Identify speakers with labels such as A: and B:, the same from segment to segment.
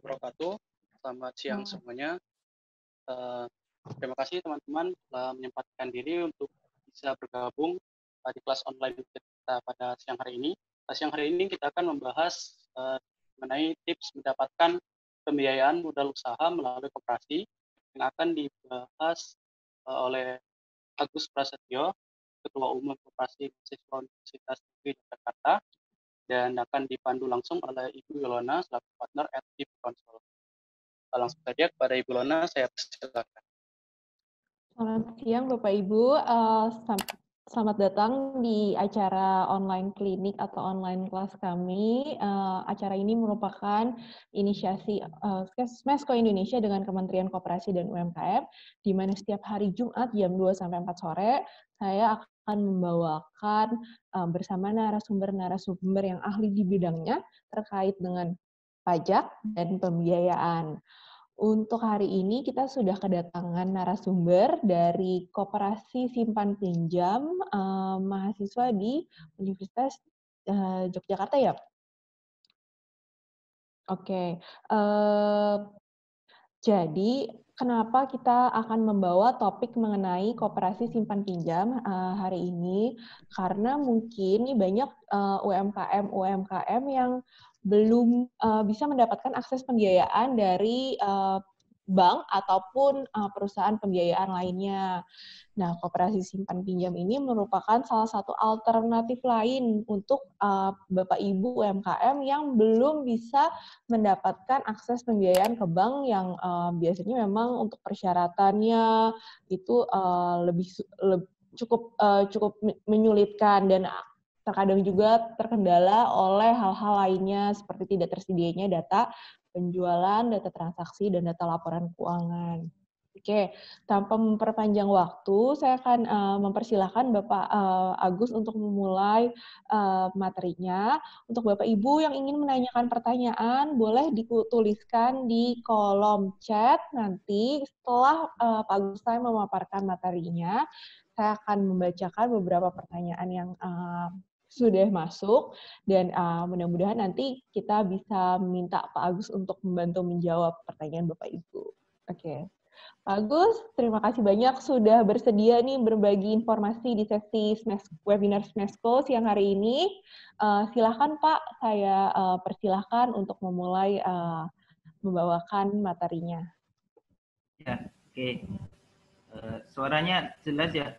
A: wabarakatuh. Selamat siang semuanya. Terima kasih teman-teman telah menyempatkan diri untuk bisa bergabung di kelas online kita pada siang hari ini. Siang hari ini kita akan membahas mengenai tips mendapatkan pembiayaan modal usaha melalui koperasi yang akan dibahas oleh Agus Prasetyo, Ketua Umum Koperasi Mahasiswa Universitas Negeri Jakarta, dan akan dipandu langsung oleh Ibu Yolona selaku partner at Deep Council. Langsung saja kepada Ibu Yolona, saya persilakan.
B: Selamat siang Bapak Ibu, selamat datang di acara online klinik atau online kelas kami. Acara ini merupakan inisiasi Smesco Indonesia dengan Kementerian Koperasi dan UMKM, di mana setiap hari Jumat jam 2 sampai 4 sore, saya akan membawakan bersama narasumber-narasumber yang ahli di bidangnya terkait dengan pajak dan pembiayaan. Untuk hari ini kita sudah kedatangan narasumber dari Koperasi Simpan Pinjam mahasiswa di Universitas Yogyakarta ya? Oke. Jadi kenapa kita akan membawa topik mengenai koperasi simpan pinjam hari ini? Karena mungkin banyak UMKM yang belum bisa mendapatkan akses pembiayaan dari bank ataupun perusahaan pembiayaan lainnya. Nah, koperasi simpan pinjam ini merupakan salah satu alternatif lain untuk Bapak Ibu UMKM yang belum bisa mendapatkan akses pembiayaan ke bank yang biasanya memang untuk persyaratannya itu cukup menyulitkan dan terkadang juga terkendala oleh hal-hal lainnya seperti tidak tersedianya data penjualan, data transaksi, dan data laporan keuangan. Oke, tanpa memperpanjang waktu, saya akan mempersilahkan Bapak Agus untuk memulai materinya. Untuk Bapak Ibu yang ingin menanyakan pertanyaan, boleh dituliskan di kolom chat. Nanti setelah Pak Agus saya memaparkan materinya, saya akan membacakan beberapa pertanyaan yang sudah masuk, dan mudah-mudahan nanti kita bisa minta Pak Agus untuk membantu menjawab pertanyaan Bapak Ibu. Oke. Pak Agus, terima kasih banyak sudah bersedia nih berbagi informasi di sesi webinar Smesco siang hari ini. Silahkan Pak, saya persilahkan untuk memulai membawakan materinya.
C: Ya, oke. Suaranya jelas ya?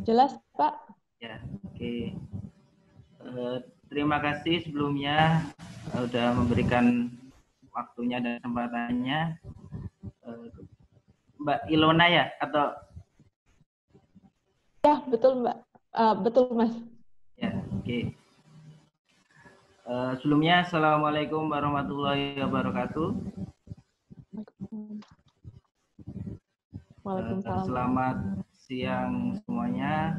B: Jelas, Pak.
C: Ya, oke. Terima kasih sebelumnya sudah memberikan waktunya dan kesempatannya. Mbak Ilona ya atau?
B: Ya, betul Mbak. Betul Mas.
C: Ya, oke. Sebelumnya Assalamualaikum warahmatullahi wabarakatuh.
B: Waalaikumsalam.
C: Selamat siang semuanya.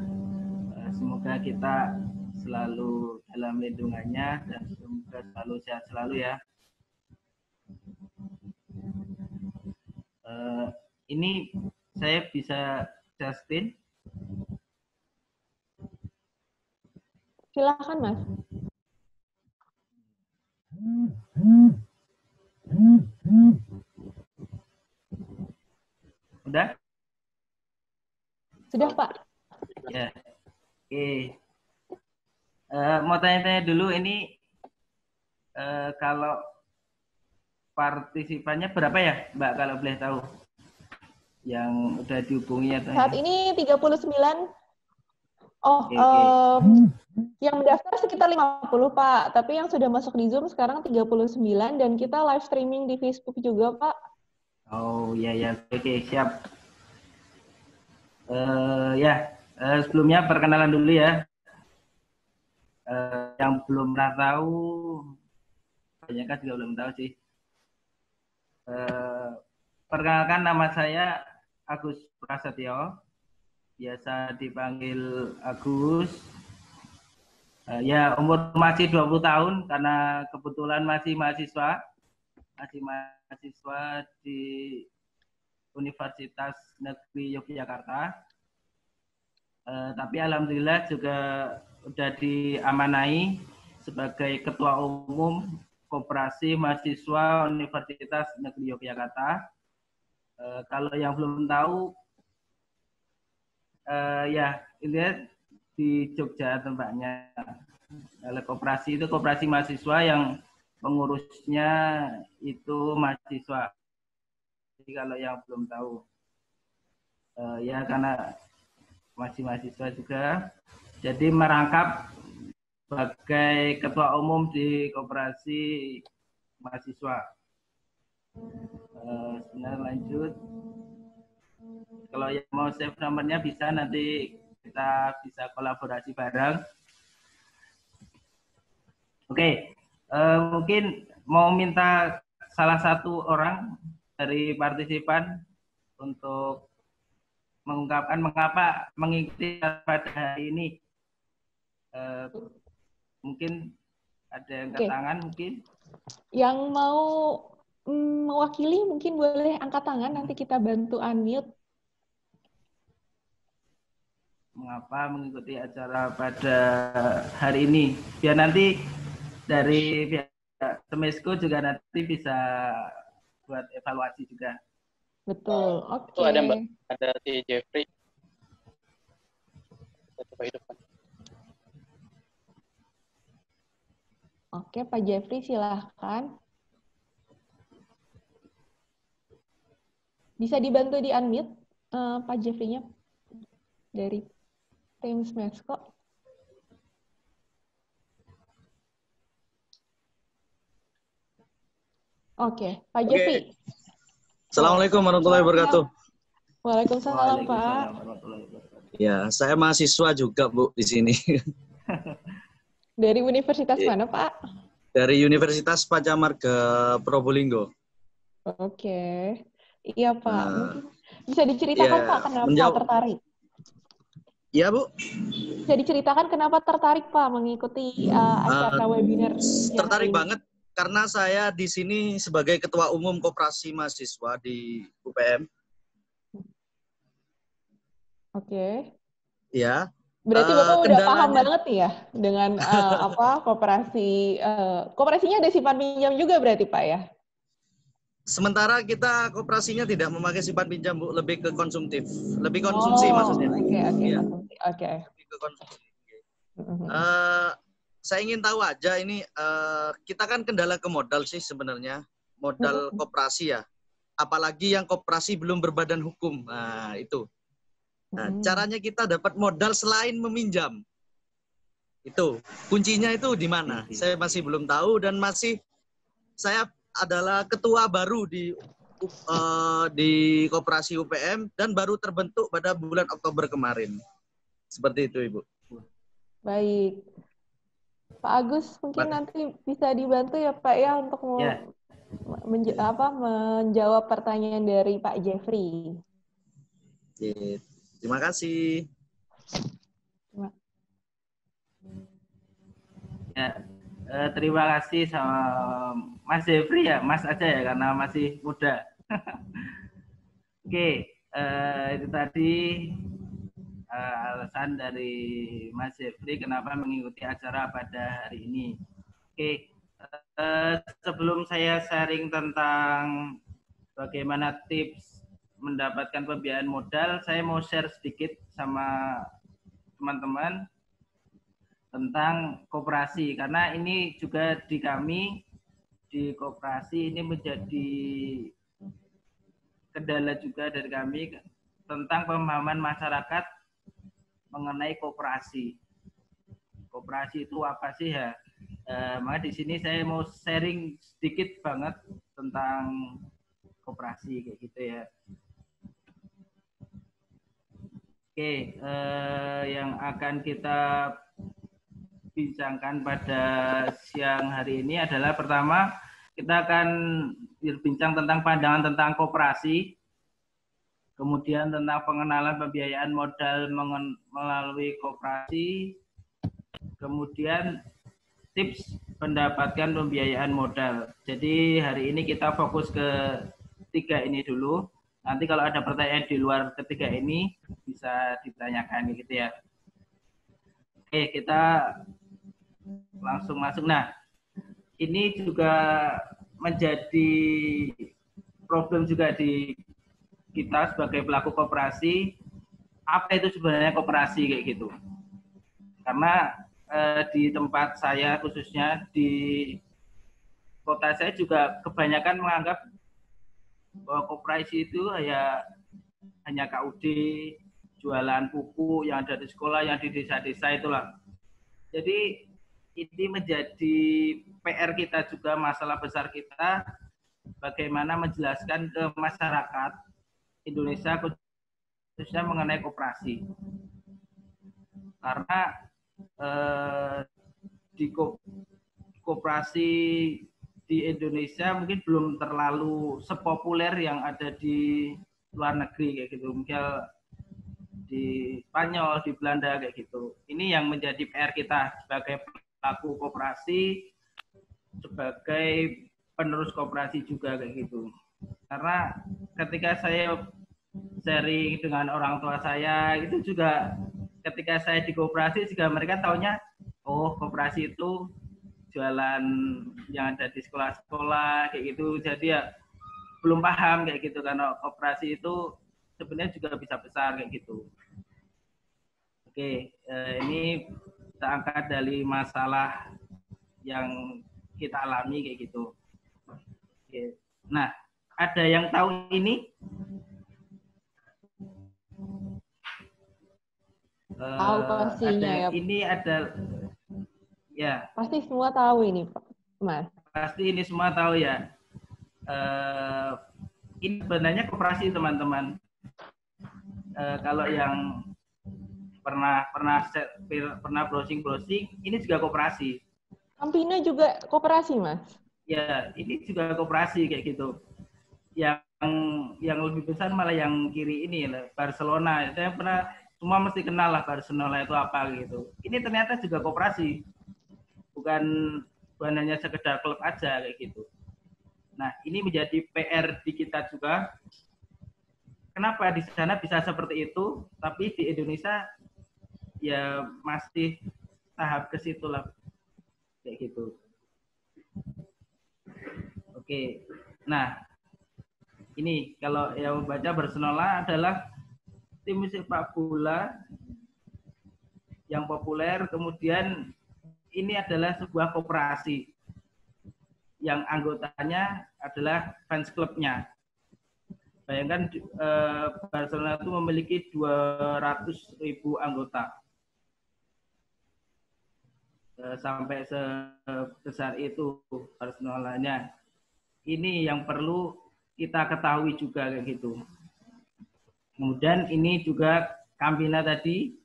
C: Semoga kita selalu dalam lindungannya dan semoga selalu sehat selalu ya. Ini saya bisa share screen?
B: Silakan Mas.
C: Udah?
B: Sudah Pak.
C: Ya. Oke. Mau tanya-tanya dulu ini kalau partisipannya berapa ya Mbak kalau boleh tahu? Yang udah dihubungi atau
B: saat ini 39. Oh, yang mendaftar sekitar 50 Pak, tapi yang sudah masuk di Zoom sekarang 39 dan kita live streaming di Facebook juga Pak.
C: Oh ya ya, oke siap. Sebelumnya perkenalan dulu ya. Yang belum pernah tahu, banyak kan juga belum tahu sih. Perkenalkan nama saya Agus Prasetyo, biasa dipanggil Agus. Ya umur masih 20 tahun karena kebetulan masih mahasiswa di Universitas Negeri Yogyakarta. Tapi alhamdulillah juga udah diamanai sebagai ketua umum Koperasi Mahasiswa Universitas Negeri Yogyakarta. Kalau yang belum tahu, ya ini di Jogja tempatnya. Kalau koperasi itu koperasi mahasiswa yang pengurusnya itu mahasiswa. Jadi kalau yang belum tahu, ya karena masih mahasiswa juga, jadi merangkap sebagai ketua umum di koperasi mahasiswa. Sebenarnya lanjut. Kalau yang mau save nomornya bisa, nanti kita bisa kolaborasi bareng. Oke, mungkin mau minta salah satu orang dari partisipan untuk mengungkapkan mengapa mengikuti pada hari ini. Mungkin ada yang angkat tangan mungkin.
B: Yang mau mewakili mungkin boleh angkat tangan, nanti kita bantu unmute.
C: Mengapa mengikuti acara pada hari ini? Biar nanti dari pihak Temesco juga nanti bisa buat evaluasi juga.
B: Betul, oke.
A: Itu ada Mbak, ada si Jeffrey. Kita coba hidupkan.
B: Oke, Pak Jeffrey silahkan. Bisa dibantu di unmute, Pak Jeffrey-nya dari tim Smesco. Oke, Pak Jeffrey.
D: Assalamualaikum warahmatullahi wabarakatuh.
B: Waalaikumsalam, Pak.
D: Ya, saya mahasiswa juga, Bu, di sini.
B: Dari universitas mana, Pak?
D: Dari Universitas Pacamarga Probolinggo.
B: Oke. Iya, Pak. Mungkin bisa diceritakan,
D: ya,
B: Pak, kenapa tertarik?
D: Iya, Bu.
B: Bisa diceritakan kenapa tertarik, Pak, mengikuti acara webinar?
D: Tertarik banget karena saya di sini sebagai Ketua Umum Koperasi Mahasiswa di UPM.
B: Oke.
D: Ya.
B: Berarti Bapak udah paham banget nih ya dengan koperasi. Koperasinya ada simpan pinjam juga berarti, Pak, ya?
D: Sementara kita koperasinya tidak memakai simpan pinjam, Bu, lebih ke konsumtif. Lebih konsumsi maksudnya.
B: Oke.
D: Lebih ke konsumsi. Saya ingin tahu aja ini, kita kan kendala ke modal sih sebenarnya. Modal koperasi ya. Apalagi yang koperasi belum berbadan hukum. Nah, itu. Nah, caranya kita dapat modal selain meminjam. Itu. Kuncinya itu di mana? Saya masih belum tahu dan saya adalah ketua baru di koperasi UPM dan baru terbentuk pada bulan Oktober kemarin. Seperti itu, Ibu.
B: Baik. Pak Agus, mungkin nanti bisa dibantu ya, Pak, ya, untuk menjawab pertanyaan dari Pak Jeffrey.
D: Terima kasih.
C: Ya, terima kasih sama Mas Jeffrey ya, Mas aja ya karena masih muda. Oke, itu tadi alasan dari Mas Jeffrey kenapa mengikuti acara pada hari ini. Oke, sebelum saya sharing tentang bagaimana tips mendapatkan pembiayaan modal, saya mau share sedikit sama teman-teman tentang koperasi, karena ini juga di kami di koperasi ini menjadi kendala juga dari kami tentang pemahaman masyarakat mengenai koperasi. Koperasi itu apa sih ya? Maka di sini saya mau sharing sedikit banget tentang koperasi kayak gitu ya. Oke, yang akan kita bincangkan pada siang hari ini adalah pertama kita akan berbincang tentang pandangan tentang koperasi, kemudian tentang pengenalan pembiayaan modal melalui koperasi, kemudian tips mendapatkan pembiayaan modal. Jadi hari ini kita fokus ke 3 ini dulu. Nanti kalau ada pertanyaan di luar ketiga ini bisa ditanyakan gitu ya. Oke, kita langsung masuk. Nah, ini juga menjadi problem juga di kita sebagai pelaku koperasi. Apa itu sebenarnya koperasi kayak gitu? Karena di tempat saya khususnya di kota saya juga kebanyakan menganggap bahwa koperasi itu hanya KUD, jualan buku yang ada di sekolah, yang di desa-desa itulah. Jadi ini menjadi PR kita juga, masalah besar kita, bagaimana menjelaskan ke masyarakat Indonesia khususnya mengenai koperasi. Karena di koperasi di Indonesia mungkin belum terlalu sepopuler yang ada di luar negeri kayak gitu. Mungkin di Spanyol, di Belanda kayak gitu. Ini yang menjadi PR kita sebagai pelaku koperasi, sebagai penerus koperasi juga kayak gitu. Karena ketika saya sharing dengan orang tua saya, itu juga ketika saya di koperasi juga mereka taunya, oh koperasi itu jualan yang ada di sekolah-sekolah kayak gitu. Jadi ya belum paham kayak gitu, karena koperasi itu sebenarnya juga bisa besar kayak gitu. Oke, ini kita angkat dari masalah yang kita alami kayak gitu. Oke. Nah, ada yang tahu ini?
B: Tahu pastinya ya.
C: Ini ada, ya.
B: Pasti semua tahu ini, Mas.
C: Pasti ini semua tahu ya. Ini sebenarnya koperasi teman-teman. Kalau yang pernah browsing, ini juga koperasi.
B: Campina juga koperasi, Mas?
C: Ya, ini juga koperasi kayak gitu. Yang lebih besar malah yang kiri ini, Barcelona. Saya pernah, semua mesti kenal lah Barcelona itu apa gitu. Ini ternyata juga koperasi. Bukan hanya sekedar klub aja kayak gitu. Nah, ini menjadi PR di kita juga. Kenapa di sana bisa seperti itu, tapi di Indonesia ya masih tahap ke situ lah, kayak gitu. Oke, nah ini kalau yang membaca Barcelona adalah tim sepak bola yang populer, kemudian ini adalah sebuah koperasi yang anggotanya adalah fans klubnya. Bayangkan Barcelona itu memiliki 200.000 anggota. Sampai sebesar itu Barcelonanya. Ini yang perlu kita ketahui juga kayak gitu. Kemudian ini juga Campina tadi,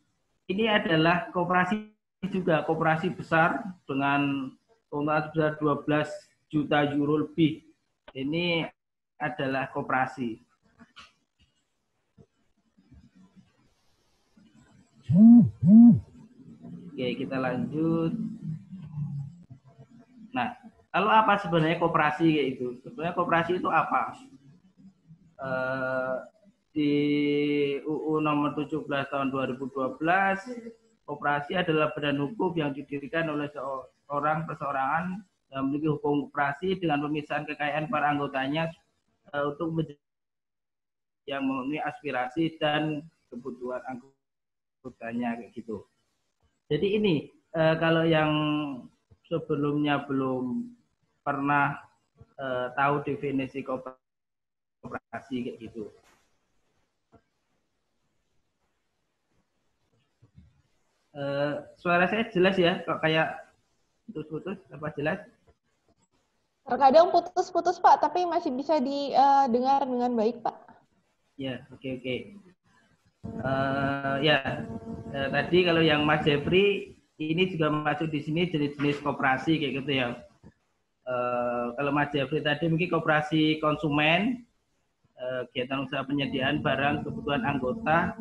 C: ini adalah koperasi juga, koperasi besar dengan total sudah 12 juta euro lebih. Ini adalah koperasi. Oke, kita lanjut. Nah, lalu apa sebenarnya koperasi kayak itu? Sebenarnya koperasi itu apa? Di UU nomor 17 tahun 2012, koperasi adalah badan hukum yang didirikan oleh seorang perseorangan yang memiliki hukum koperasi dengan pemisahan kekayaan para anggotanya untuk yang memenuhi aspirasi dan kebutuhan anggotanya kayak gitu. Jadi ini kalau yang sebelumnya belum pernah tahu definisi koperasi kayak gitu. Suara saya jelas ya? Kok kayak putus-putus apa jelas?
B: Terkadang putus-putus Pak, tapi masih bisa didengar dengan baik Pak.
C: Ya, oke. Tadi kalau yang Mas Jeffrey ini juga masuk di sini jenis-jenis koperasi kayak gitu ya. Kalau Mas Jeffrey tadi mungkin koperasi konsumen, kegiatan usaha penyediaan barang kebutuhan anggota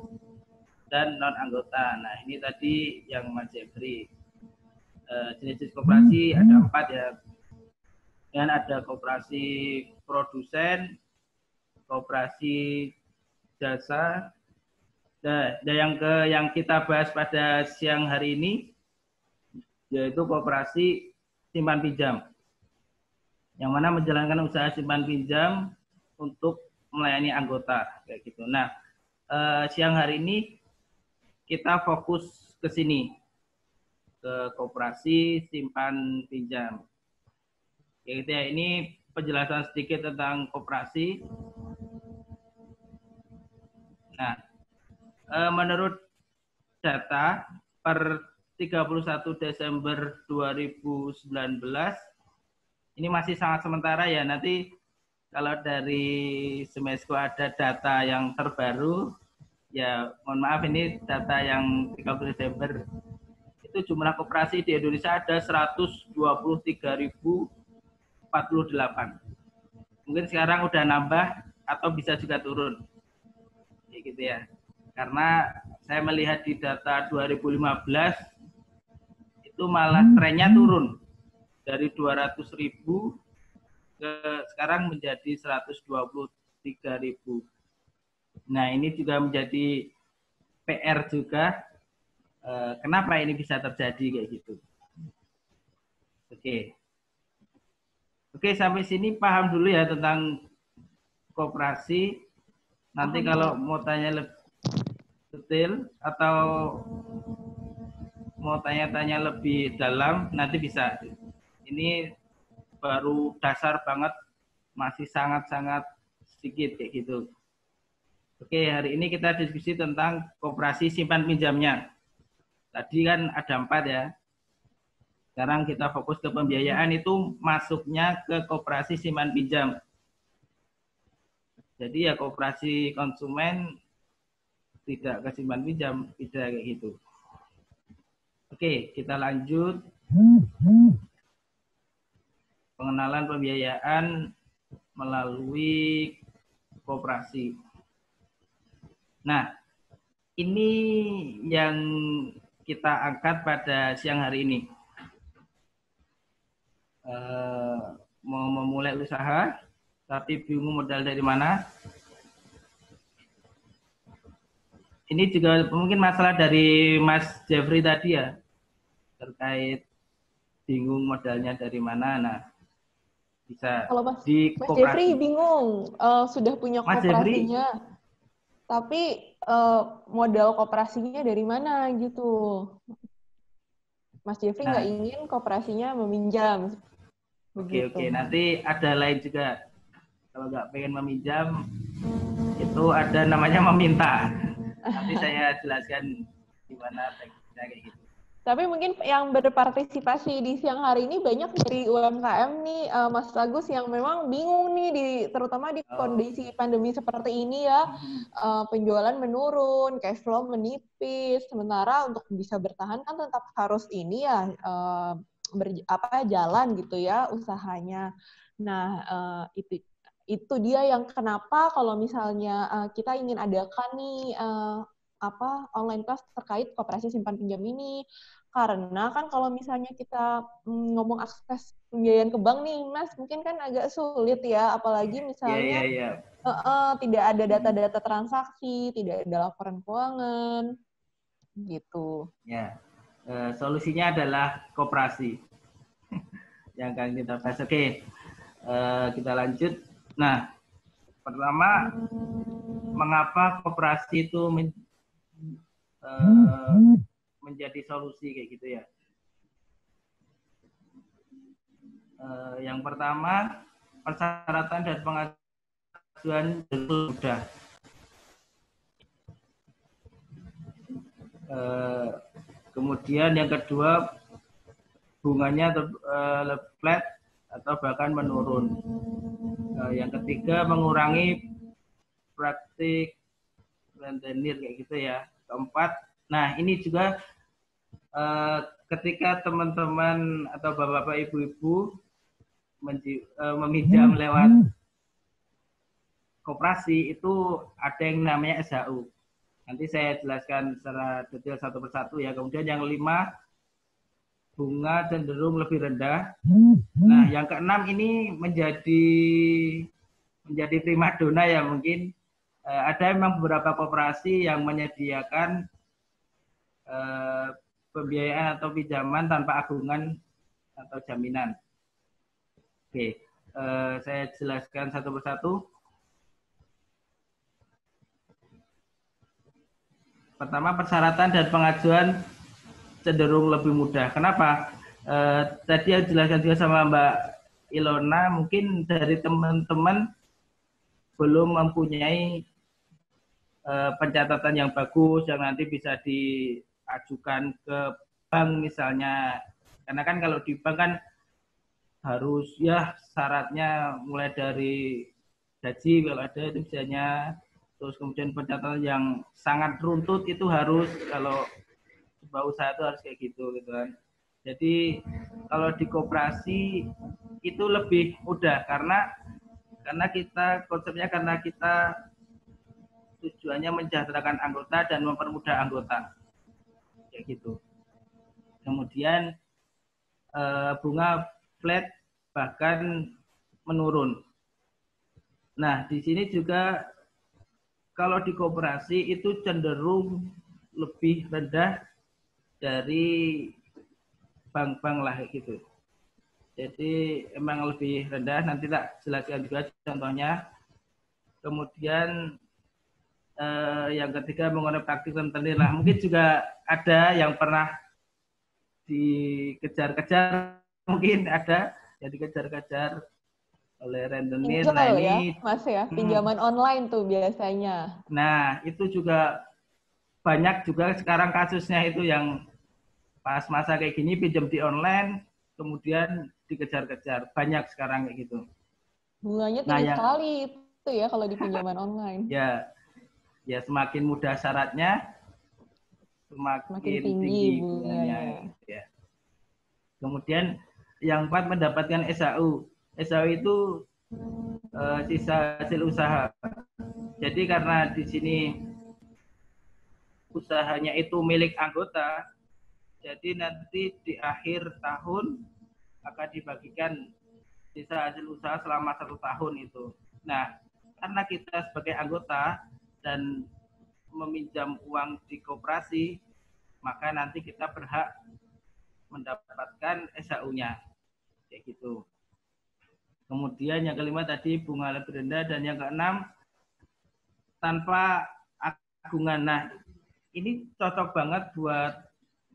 C: dan non anggota. Nah ini tadi yang Mas Jeffrey. Jenis-jenis koperasi ada 4 ya. Dan ada koperasi produsen, koperasi jasa. Nah, yang kita bahas pada siang hari ini yaitu koperasi simpan pinjam. yang mana menjalankan usaha simpan pinjam untuk melayani anggota kayak gitu. Nah, siang hari ini kita fokus ke sini, ke koperasi simpan pinjam. Ya gitu ya, ini penjelasan sedikit tentang koperasi. Nah, menurut data per 31 Desember 2019, ini masih sangat sementara ya, nanti kalau dari Smesco ada data yang terbaru, ya mohon maaf ini data yang 30 Desember, itu jumlah koperasi di Indonesia ada 123.048. Mungkin sekarang udah nambah atau bisa juga turun. Ya gitu ya. Karena saya melihat di data 2015 itu malah trennya turun dari 200.000 ke sekarang menjadi 123.000. Nah, ini juga menjadi PR juga. Kenapa ini bisa terjadi kayak gitu? Oke, sampai sini paham dulu ya tentang koperasi. Nanti kalau mau tanya lebih detail atau mau tanya-tanya lebih dalam, nanti bisa. Ini baru dasar banget, masih sangat-sangat sedikit kayak gitu. Oke, hari ini kita diskusi tentang koperasi simpan pinjamnya. Tadi kan ada 4 ya. Sekarang kita fokus ke pembiayaan, itu masuknya ke koperasi simpan pinjam. Jadi ya koperasi konsumen tidak ke simpan pinjam, tidak kayak gitu. Oke, kita lanjut. Pengenalan pembiayaan melalui koperasi. Nah, ini yang kita angkat pada siang hari ini. Mau memulai usaha, tapi bingung modal dari mana. Ini juga mungkin masalah dari Mas Jeffrey tadi ya, terkait bingung modalnya dari mana. Nah, bisa
B: kalau Mas
C: koperasi.
B: Jeffrey bingung, sudah punya koperasinya, tapi modal koperasinya dari mana gitu. Mas Jeffrey nggak ingin koperasinya meminjam.
C: Oke, nanti ada lain juga. Kalau nggak pengen meminjam, itu ada namanya meminta. Nanti saya jelaskan gimana teknisnya kayak gitu.
B: Tapi mungkin yang berpartisipasi di siang hari ini banyak dari UMKM nih, Mas Agus, yang memang bingung nih, terutama di kondisi pandemi seperti ini ya, penjualan menurun, cash flow menipis, sementara untuk bisa bertahan kan tetap harus ini ya, jalan gitu ya usahanya. Nah, itu dia yang kenapa kalau misalnya kita ingin adakan nih online class terkait koperasi simpan pinjam ini, karena kan kalau misalnya kita ngomong akses pembiayaan ke bank nih, Mas, mungkin kan agak sulit ya, apalagi misalnya tidak ada data-data transaksi, tidak ada laporan keuangan, gitu.
C: Ya, solusinya adalah koperasi yang akan kita bahas. Oke, kita lanjut. Nah, pertama, mengapa koperasi itu menjadi solusi kayak gitu ya. Yang pertama, persyaratan dan pengajuan mudah. Kemudian yang kedua, bunganya flat atau bahkan menurun. Yang ketiga, mengurangi praktik rentenir kayak gitu ya. Keempat, nah ini juga ketika teman-teman atau bapak-bapak, ibu-ibu meminjam lewat koperasi, itu ada yang namanya SHU. Nanti saya jelaskan secara detail satu persatu ya. Kemudian yang 5, bunga cenderung lebih rendah. Nah, yang keenam ini menjadi primadona ya mungkin. Ada memang beberapa koperasi yang menyediakan pembiayaan atau pinjaman tanpa agungan atau jaminan. Oke. Saya jelaskan satu persatu. Pertama, persyaratan dan pengajuan cenderung lebih mudah. Kenapa? Tadi yang dijelaskan juga sama Mbak Ilona, mungkin dari teman-teman belum mempunyai pencatatan yang bagus yang nanti bisa diajukan ke bank misalnya. Karena kan kalau di bank kan harus ya syaratnya mulai dari gaji kalau ada itu biasanya, terus kemudian pencatatan yang sangat runtut itu harus, kalau sebuah usaha itu harus kayak gitu kan. Jadi kalau di koperasi itu lebih mudah karena kita konsepnya, karena kita tujuannya mensejahterakan anggota dan mempermudah anggota kayak gitu. Kemudian bunga flat bahkan menurun. Nah, di sini juga kalau di koperasi itu cenderung lebih rendah dari bank-bank lah gitu. Jadi emang lebih rendah, nanti tak jelaskan juga contohnya. Kemudian yang ketiga mengenai praktik rentenir lah. Mungkin juga ada yang pernah dikejar-kejar, mungkin ada yang dikejar-kejar oleh rentenir. Nah ini
B: ya, Mas ya, pinjaman online tuh biasanya.
C: Nah itu juga banyak juga sekarang kasusnya itu yang pas masa kayak gini pinjam di online, kemudian dikejar-kejar. Banyak sekarang kayak gitu.
B: Bunganya tinggi sekali itu ya kalau di pinjaman online.
C: Ya semakin mudah syaratnya, semakin tinggi bunganya. Ya. Kemudian yang keempat mendapatkan SHU. SHU itu sisa hasil usaha. Jadi karena di sini usahanya itu milik anggota, jadi nanti di akhir tahun akan dibagikan sisa hasil usaha selama 1 tahun itu. Nah, karena kita sebagai anggota dan meminjam uang di koperasi, maka nanti kita berhak mendapatkan SHU-nya. Kayak gitu. Kemudian yang kelima tadi bunga lebih rendah, dan yang keenam tanpa agungan. Nah, ini cocok banget buat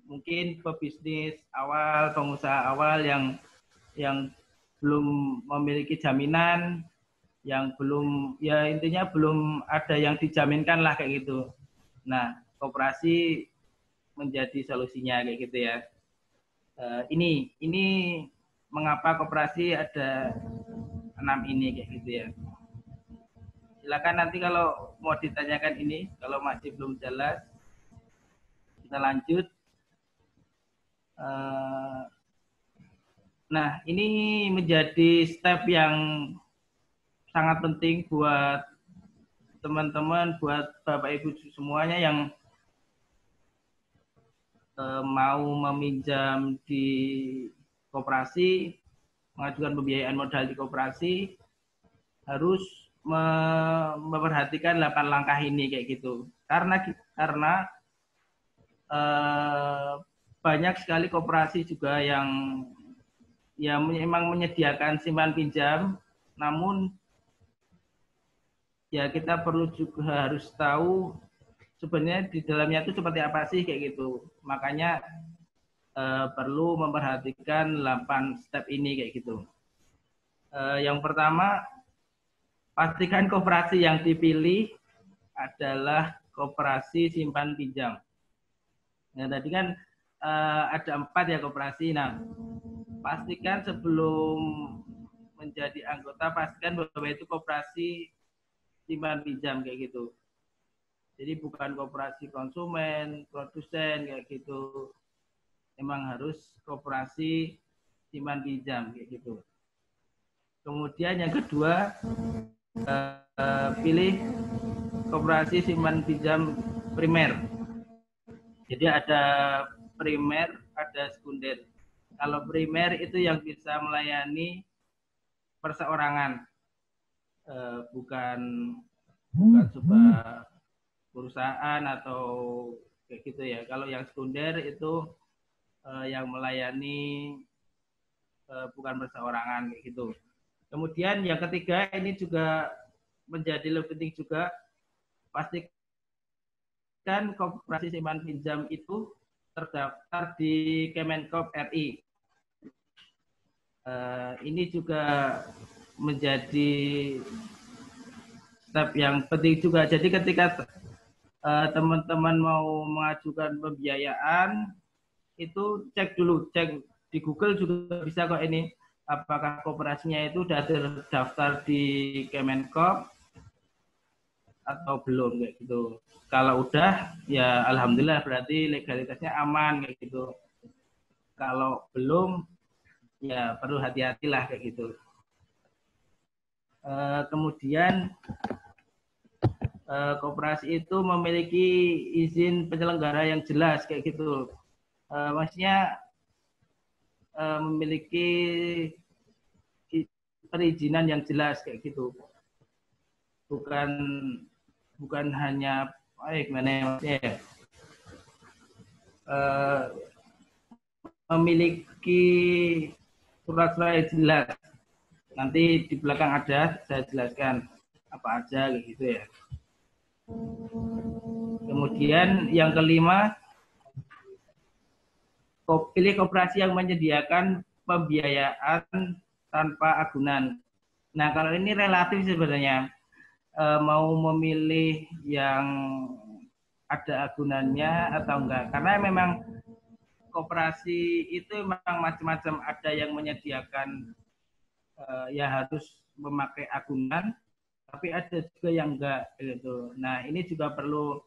C: mungkin pebisnis awal, pengusaha awal yang belum memiliki jaminan, yang belum, ya intinya belum ada yang dijaminkan lah kayak gitu. Nah, koperasi menjadi solusinya kayak gitu ya. Ini mengapa koperasi ada 6 ini kayak gitu ya. Silakan nanti kalau mau ditanyakan ini, kalau masih belum jelas kita lanjut. Nah, ini menjadi step yang sangat penting buat teman-teman, buat Bapak Ibu semuanya yang mau meminjam di koperasi, mengajukan pembiayaan modal di koperasi, harus memperhatikan 8 langkah ini kayak gitu. Karena banyak sekali koperasi juga yang memang menyediakan simpan pinjam, namun ya kita perlu juga harus tahu sebenarnya di dalamnya itu seperti apa sih kayak gitu. Makanya perlu memperhatikan 8 step ini kayak gitu. Yang pertama, pastikan koperasi yang dipilih adalah koperasi simpan pinjam. Nah, tadi kan ada 4 ya koperasi. Nah, pastikan sebelum menjadi anggota, pastikan bahwa itu koperasi simpan pinjam kayak gitu. Jadi bukan koperasi konsumen, produsen kayak gitu. Memang harus koperasi simpan pinjam kayak gitu. Kemudian yang kedua, pilih koperasi simpan pinjam primer. Jadi ada primer, ada sekunder. Kalau primer itu yang bisa melayani perseorangan, bukan sebuah perusahaan atau kayak gitu ya. Kalau yang sekunder itu yang melayani bukan perseorangan kayak gitu. Kemudian yang ketiga ini juga menjadi lebih penting juga, pastikan koperasi simpan pinjam itu terdaftar di Kemenkop RI. Ini juga menjadi step yang penting juga. Jadi ketika teman-teman mau mengajukan pembiayaan, itu cek dulu, cek di Google juga bisa kok ini, apakah koperasinya itu sudah terdaftar di Kemenkop atau belum kayak gitu. Kalau udah ya alhamdulillah berarti legalitasnya aman kayak gitu. Kalau belum ya perlu hati-hatilah kayak gitu. Kemudian koperasi itu memiliki izin penyelenggara yang jelas kayak gitu. Maksudnya memiliki perizinan yang jelas kayak gitu. Bukan hanya gimana ya, memiliki surat-surat yang jelas. Nanti di belakang ada, saya jelaskan apa aja kayak gitu ya. Kemudian yang kelima, pilih koperasi yang menyediakan pembiayaan tanpa agunan. Nah, kalau ini relatif sebenarnya. Mau memilih yang ada agunannya atau enggak. Karena memang koperasi itu memang macam-macam. Ada yang menyediakan ya harus memakai agunan, tapi ada juga yang enggak gitu. Nah, ini juga perlu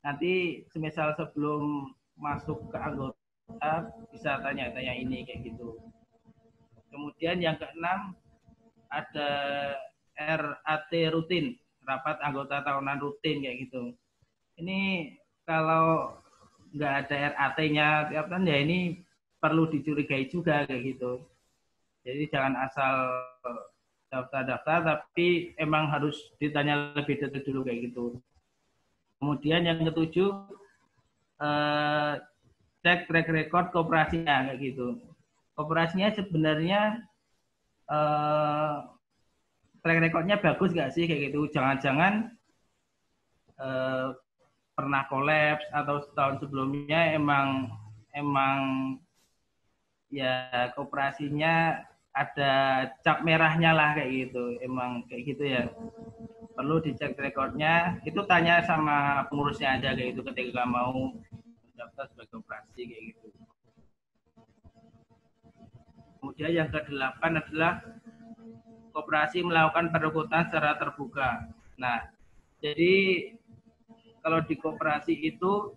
C: nanti semisal sebelum masuk ke anggota bisa tanya-tanya ini kayak gitu. Kemudian yang keenam ada RAT rutin, rapat anggota tahunan rutin kayak gitu. Ini kalau nggak ada RAT-nya tiap tahun ya ini perlu dicurigai juga kayak gitu. Jadi jangan asal daftar-daftar, tapi emang harus ditanya lebih detail dulu kayak gitu. Kemudian yang ketujuh, cek track record koperasinya kayak gitu. Koperasinya sebenarnya track recordnya bagus nggak sih kayak gitu. Jangan-jangan pernah kolaps atau setahun sebelumnya emang ya koperasinya ada cap merahnya lah kayak gitu. Emang kayak gitu ya. Perlu dicek recordnya. Itu tanya sama pengurusnya aja kayak gitu ketika mau daftar sebagai koperasi kayak gitu. Kemudian yang ke-8 adalah koperasi melakukan perekrutan secara terbuka. Nah, jadi kalau di koperasi itu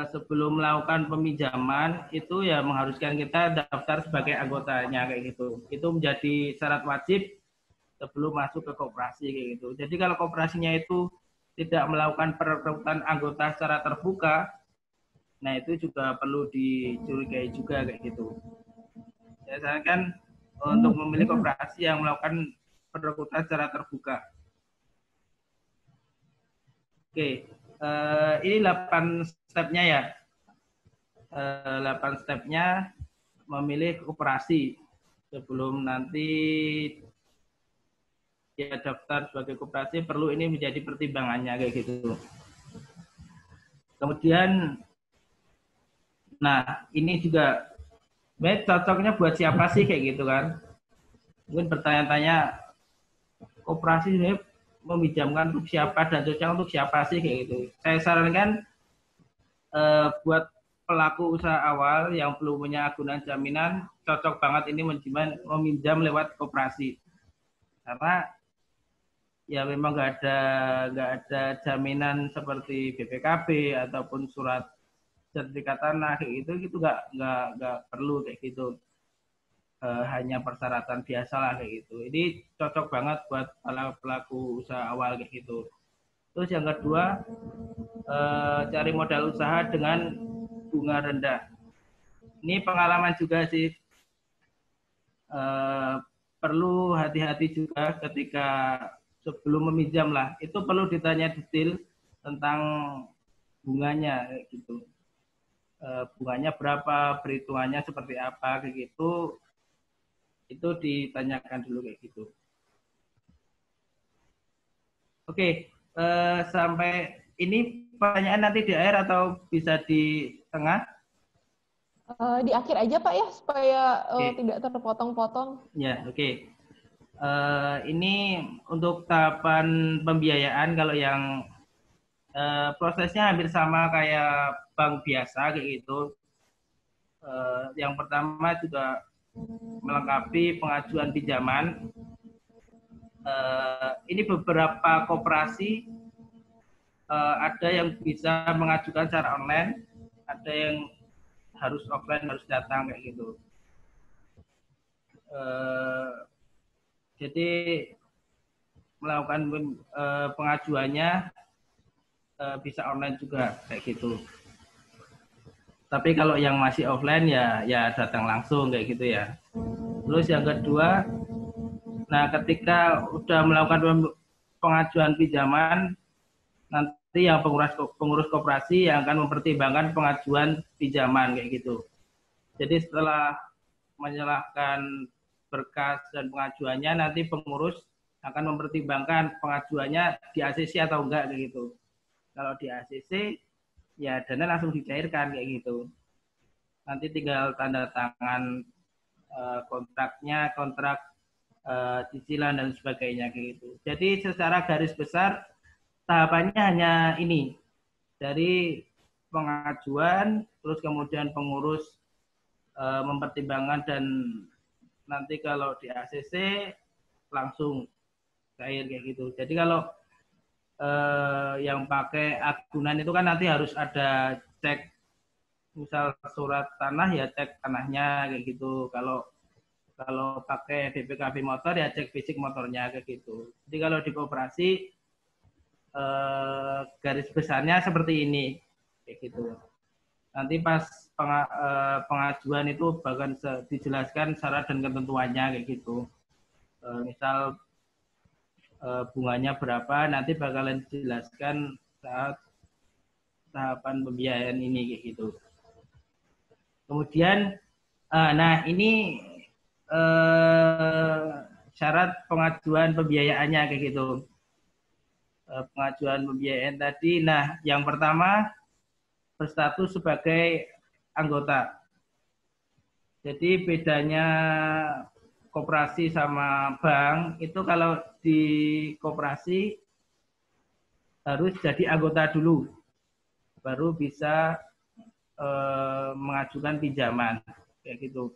C: sebelum melakukan peminjaman itu ya mengharuskan kita daftar sebagai anggotanya kayak gitu. Itu menjadi syarat wajib sebelum masuk ke koperasi kayak gitu. Jadi kalau koperasinya itu tidak melakukan perekrutan anggota secara terbuka, nah itu juga perlu dicurigai juga kayak gitu. Ya, saya kan untuk memilih koperasi yang melakukan perekrutan secara terbuka. Oke, ini 8 stepnya ya. 8 stepnya memilih koperasi sebelum nanti ya daftar sebagai koperasi perlu ini menjadi pertimbangannya kayak gitu. Kemudian, nah ini juga cocoknya buat siapa sih kayak gitu kan? Mungkin bertanya-tanya koperasi ini meminjamkan untuk siapa dan cocok untuk siapa sih kayak gitu. Saya sarankan buat pelaku usaha awal yang belum punya agunan jaminan cocok banget ini meminjam lewat koperasi. Karena ya memang nggak ada jaminan seperti BPKB ataupun surat sertifikat tanah kayak gitu nggak perlu kayak gitu. Hanya persyaratan biasa lah kayak gitu. Ini cocok banget buat pelaku usaha awal kayak gitu. Terus yang kedua, cari modal usaha dengan bunga rendah. Ini pengalaman juga sih. Perlu hati-hati juga ketika sebelum meminjam lah. Itu perlu ditanya detail tentang bunganya kayak gitu. Bunganya berapa, perhitungannya seperti apa kayak gitu. Itu ditanyakan dulu kayak gitu. Oke, sampai ini pertanyaan nanti di akhir atau bisa di tengah?
B: Di akhir aja Pak ya, supaya
C: Oke.
B: tidak terpotong-potong.
C: Ya, oke. Ini untuk tahapan pembiayaan, kalau yang prosesnya hampir sama kayak bank biasa kayak gitu. Yang pertama juga melengkapi pengajuan pinjaman. Ini beberapa koperasi ada yang bisa mengajukan secara online, ada yang harus offline, harus datang kayak gitu. Jadi melakukan pengajuannya bisa online juga kayak gitu. Tapi kalau yang masih offline ya datang langsung kayak gitu ya. Terus yang kedua, nah ketika udah melakukan pengajuan pinjaman, nanti yang pengurus koperasi yang akan mempertimbangkan pengajuan pinjaman kayak gitu. Jadi setelah menyerahkan berkas dan pengajuannya, nanti pengurus akan mempertimbangkan pengajuannya di ACC atau enggak kayak gitu. Kalau di ACC ya dana langsung dicairkan kayak gitu. Nanti tinggal tanda tangan kontraknya, kontrak cicilan dan sebagainya kayak gitu. Jadi secara garis besar tahapannya hanya ini, dari pengajuan, terus kemudian pengurus mempertimbangkan, dan nanti kalau di ACC langsung cair kayak gitu. Jadi kalau yang pakai agunan itu kan nanti harus ada cek, misal surat tanah ya cek tanahnya kayak gitu. Kalau pakai BPKB motor ya cek fisik motornya kayak gitu. Jadi kalau di koperasi garis besarnya seperti ini kayak gitu. Nanti pas pengajuan itu bahkan dijelaskan syarat dan ketentuannya kayak gitu. Misal bunganya berapa, nanti bakalan dijelaskan saat tahapan pembiayaan ini kayak gitu. Kemudian, nah ini syarat pengajuan pembiayaannya kayak gitu. Pengajuan pembiayaan tadi, nah yang pertama berstatus sebagai anggota. Jadi bedanya koperasi sama bank itu, kalau di koperasi harus jadi anggota dulu, baru bisa mengajukan pinjaman kayak gitu.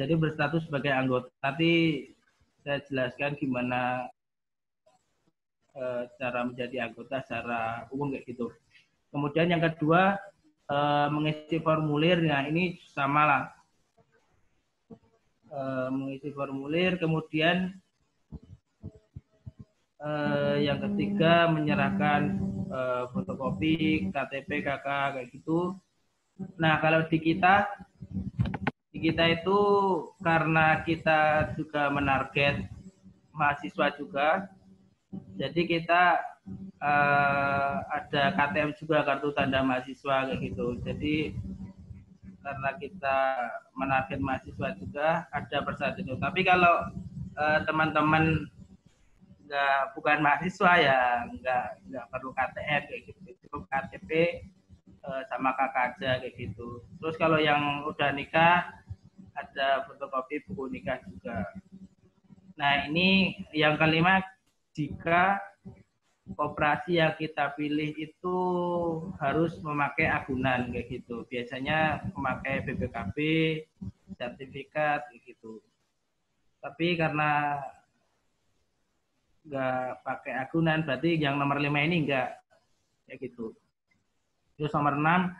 C: Jadi berstatus sebagai anggota. Nanti saya jelaskan gimana cara menjadi anggota secara umum kayak gitu. Kemudian yang kedua, mengisi formulir. Nah ini sama lah, mengisi formulir. Kemudian yang ketiga, menyerahkan fotokopi KTP, KK kayak gitu. Nah kalau di kita itu karena kita juga menarget mahasiswa juga, jadi kita ada KTM juga, kartu tanda mahasiswa kayak gitu. Jadi karena kita menarget mahasiswa juga ada persyaratan. Tapi kalau teman-teman bukan mahasiswa ya nggak perlu KTM kayak gitu, cukup KTP sama KK aja kayak gitu. Terus kalau yang udah nikah ada fotokopi buku nikah juga. Nah ini yang kelima, jika koperasi yang kita pilih itu harus memakai agunan kayak gitu. Biasanya memakai BPKB, sertifikat kayak gitu. Tapi karena nggak pakai agunan, berarti yang nomor 5 ini enggak kayak gitu. Terus nomor 6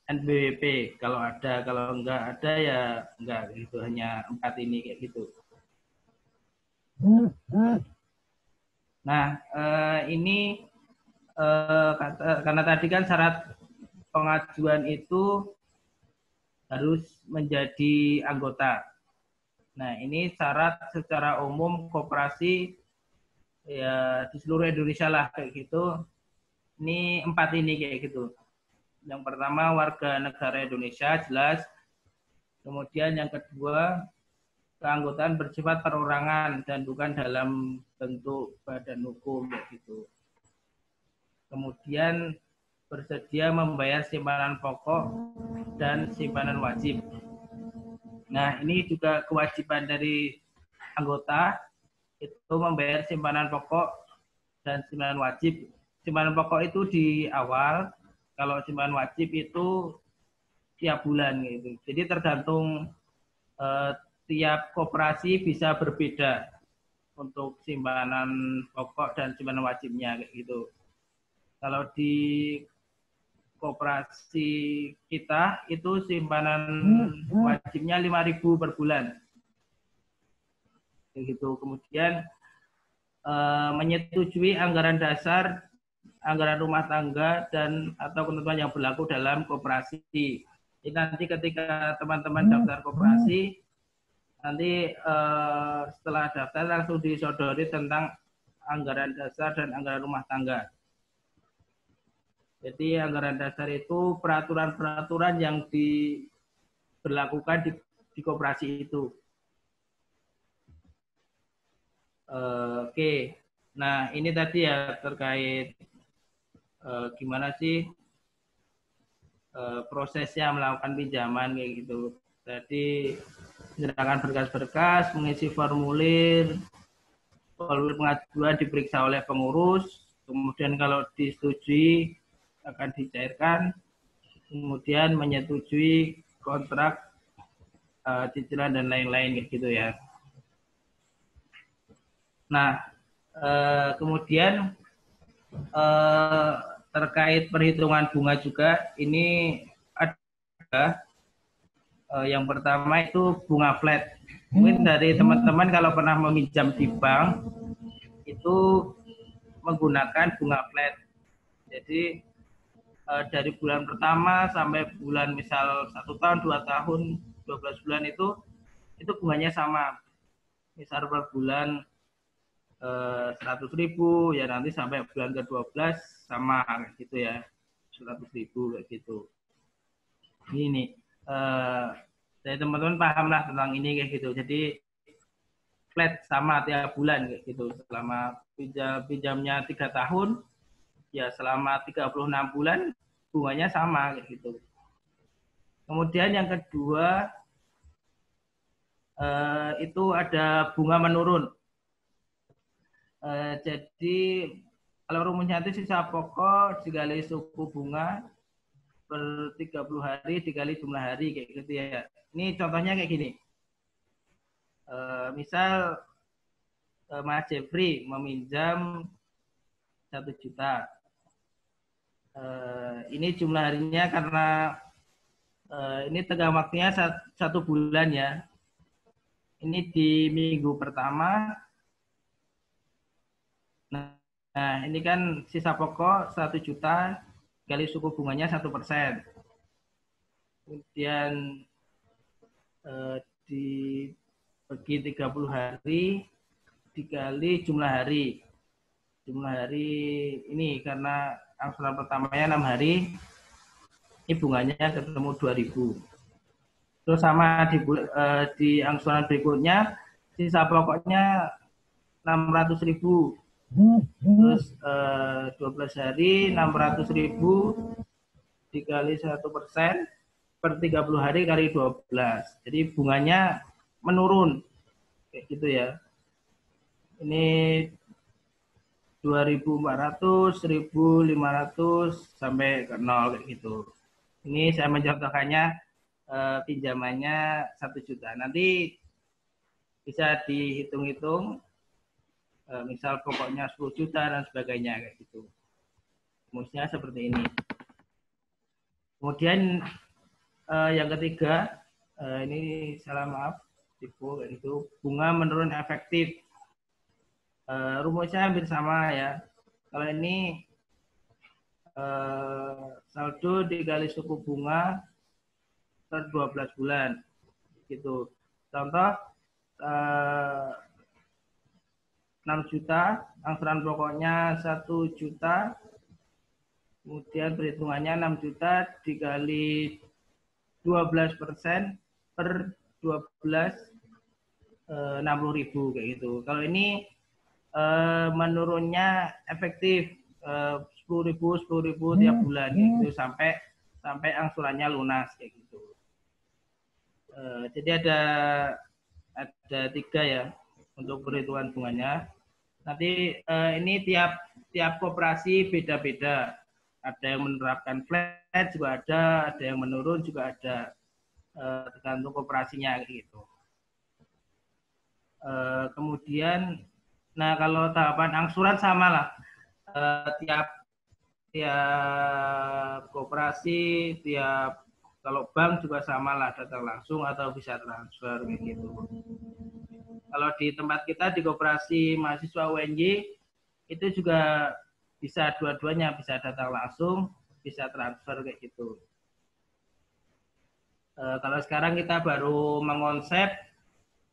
C: NBWP kalau ada, kalau enggak ada ya enggak gitu, hanya 4 ini kayak gitu. Nah ini karena tadi kan syarat pengajuan itu harus menjadi anggota. Nah ini syarat secara umum koperasi ya di seluruh Indonesia lah kayak gitu. Ini 4 ini kayak gitu. Yang pertama warga negara Indonesia jelas, Kemudian yang kedua, keanggotaan bersifat perorangan dan bukan dalam bentuk badan hukum gitu. Kemudian bersedia membayar simpanan pokok dan simpanan wajib. Nah, ini juga kewajiban dari anggota itu membayar simpanan pokok dan simpanan wajib. Simpanan pokok itu di awal, kalau simpanan wajib itu tiap bulan gitu. Jadi tergantung tiap koperasi bisa berbeda untuk simpanan pokok dan simpanan wajibnya kayak gitu. Kalau di koperasi kita itu simpanan wajibnya 5.000 per bulan. Kayak gitu. Kemudian menyetujui anggaran dasar, anggaran rumah tangga dan atau ketentuan yang berlaku dalam koperasi. Jadi nanti ketika teman-teman daftar koperasi, nanti setelah daftar langsung disodori tentang anggaran dasar dan anggaran rumah tangga. Jadi anggaran dasar itu peraturan-peraturan yang diberlakukan di koperasi itu. Oke, nah ini tadi ya terkait gimana sih prosesnya melakukan pinjaman kayak gitu. Jadi menyerahkan berkas-berkas, mengisi formulir pengajuan diperiksa oleh pengurus, kemudian kalau disetujui akan dicairkan, kemudian menyetujui kontrak cicilan dan lain-lain kayak gitu ya. Nah, kemudian terkait perhitungan bunga juga ini ada yang pertama itu bunga flat. Mungkin dari teman-teman kalau pernah meminjam di bank itu menggunakan bunga flat. Jadi dari bulan pertama sampai bulan misal 1 tahun, 2 tahun, 12 bulan itu bunganya sama. Misal per bulan 100.000 ya nanti sampai bulan ke-12 sama gitu ya, 100.000 kayak gitu. Ini dari teman-teman paham lah tentang ini kayak gitu. Jadi flat sama tiap bulan kayak gitu. Selama pinjamnya 3 tahun, ya selama 36 bulan bunganya sama kayak gitu. Kemudian yang kedua itu ada bunga menurun. Jadi kalau rumusnya itu sisa pokok dikali suku bunga per 30 hari dikali jumlah hari kayak gitu ya. Ini contohnya kayak gini. Misal Mas Jeffrey meminjam 1 juta. Ini jumlah harinya karena ini tenggang waktunya 1 bulan ya. Ini di minggu pertama. Nah, ini kan sisa pokok 1 juta kali suku bunganya 1%. Kemudian dibagi 30 hari dikali jumlah hari. Jumlah hari ini karena angsuran pertamanya 6 hari, ini bunganya ketemu 2.000. Terus sama di angsuran berikutnya sisa pokoknya 600.000. Terus 12 hari 600.000 dikali 1% per 30 hari kali 12. Jadi bunganya menurun kayak gitu ya. Ini 2.400, 1.500 sampai ke 0 kayak gitu. Ini saya mencontohkannya pinjamannya 1 juta. Nanti bisa dihitung-hitung. Misal pokoknya 10 juta dan sebagainya kayak gitu. Rumusnya seperti ini. Kemudian yang ketiga, ini salah maaf, tipu kayak gitu. Bunga menurun efektif. Rumusnya hampir sama ya. Kalau ini saldo dikali suku bunga per 12 bulan. Gitu. Contoh 6 juta, angsuran pokoknya 1 juta, kemudian perhitungannya 6 juta dikali 12%, per 12 60.000 kayak gitu. Kalau ini menurunnya efektif 10.000 tiap bulan kayak gitu sampai angsurannya lunas kayak gitu. Jadi ada 3 ya untuk perhitungan bunganya. Nanti ini tiap koperasi beda-beda. Ada yang menerapkan flat juga ada yang menurun juga ada, tergantung koperasinya gitu. Kemudian, nah kalau tahapan angsuran sama lah, tiap koperasi, kalau bank juga sama lah, datang langsung atau bisa transfer gitu. Kalau di tempat kita di koperasi mahasiswa UNY itu juga bisa dua-duanya, bisa datang langsung, bisa transfer kayak gitu. Kalau sekarang kita baru mengonsep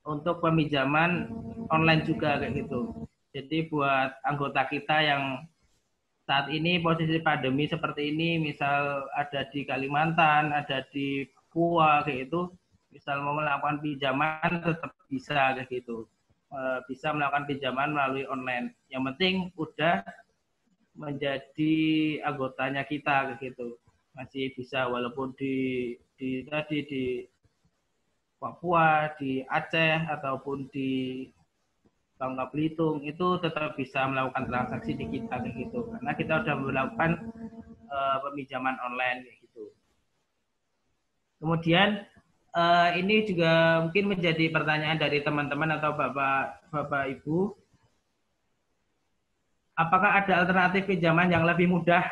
C: untuk peminjaman online juga kayak gitu. Jadi buat anggota kita yang saat ini posisi pandemi seperti ini, misal ada di Kalimantan, ada di Papua kayak gitu, misal mau melakukan pinjaman tetap bisa kayak gitu. Bisa melakukan pinjaman melalui online. Yang penting udah menjadi anggotanya kita kayak gitu. Masih bisa walaupun di Papua, di Aceh ataupun di Bangka Belitung itu tetap bisa melakukan transaksi di kita kayak gitu. Karena kita sudah melakukan peminjaman online kayak gitu. Kemudian ini juga mungkin menjadi pertanyaan dari teman-teman atau Bapak Ibu. Apakah ada alternatif pinjaman yang lebih mudah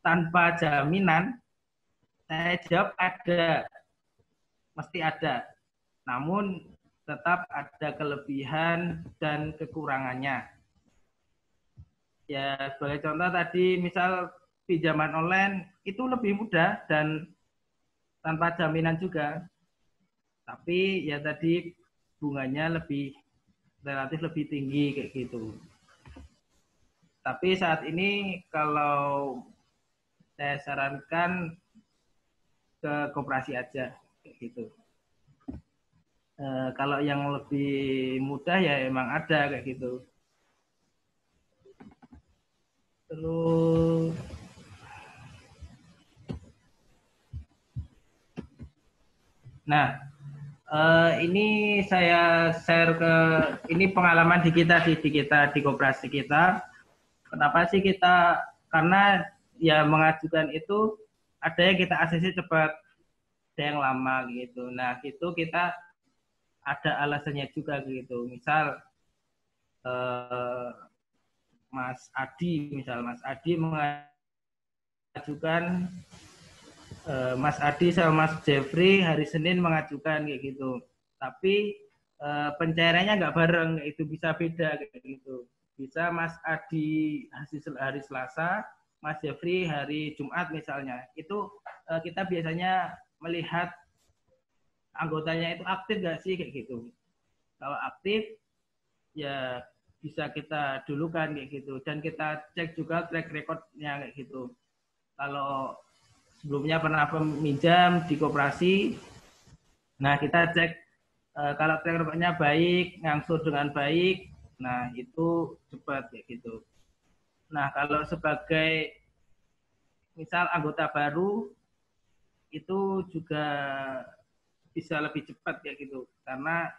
C: tanpa jaminan? Saya jawab ada. Mesti ada. Namun tetap ada kelebihan dan kekurangannya. Ya, sebagai contoh tadi, misal pinjaman online itu lebih mudah dan tanpa jaminan juga. Tapi ya tadi bunganya relatif lebih tinggi kayak gitu. Tapi saat ini kalau saya sarankan ke koperasi aja kayak gitu. Kalau yang lebih mudah ya emang ada kayak gitu. Terus nah, ini saya share ini pengalaman di kita di koperasi kita. Kenapa sih karena ya mengajukan itu ada yang kita ACC cepat, ada yang lama gitu. Nah, itu kita ada alasannya juga gitu. Misal Mas Adi mengajukan, Mas Adi sama Mas Jeffrey hari Senin mengajukan kayak gitu. Tapi pencairannya nggak bareng, itu bisa beda kayak gitu. Bisa Mas Adi hari Selasa, Mas Jeffrey hari Jumat misalnya. Itu kita biasanya melihat anggotanya itu aktif nggak sih kayak gitu. Kalau aktif ya bisa kita dulukan kayak gitu. Dan kita cek juga track recordnya kayak gitu. Kalau sebelumnya pernah meminjam di koperasi, nah kita cek kalau track recordnya baik, ngangsur dengan baik, nah itu cepat kayak gitu. Nah kalau sebagai misal anggota baru itu juga bisa lebih cepat kayak gitu, karena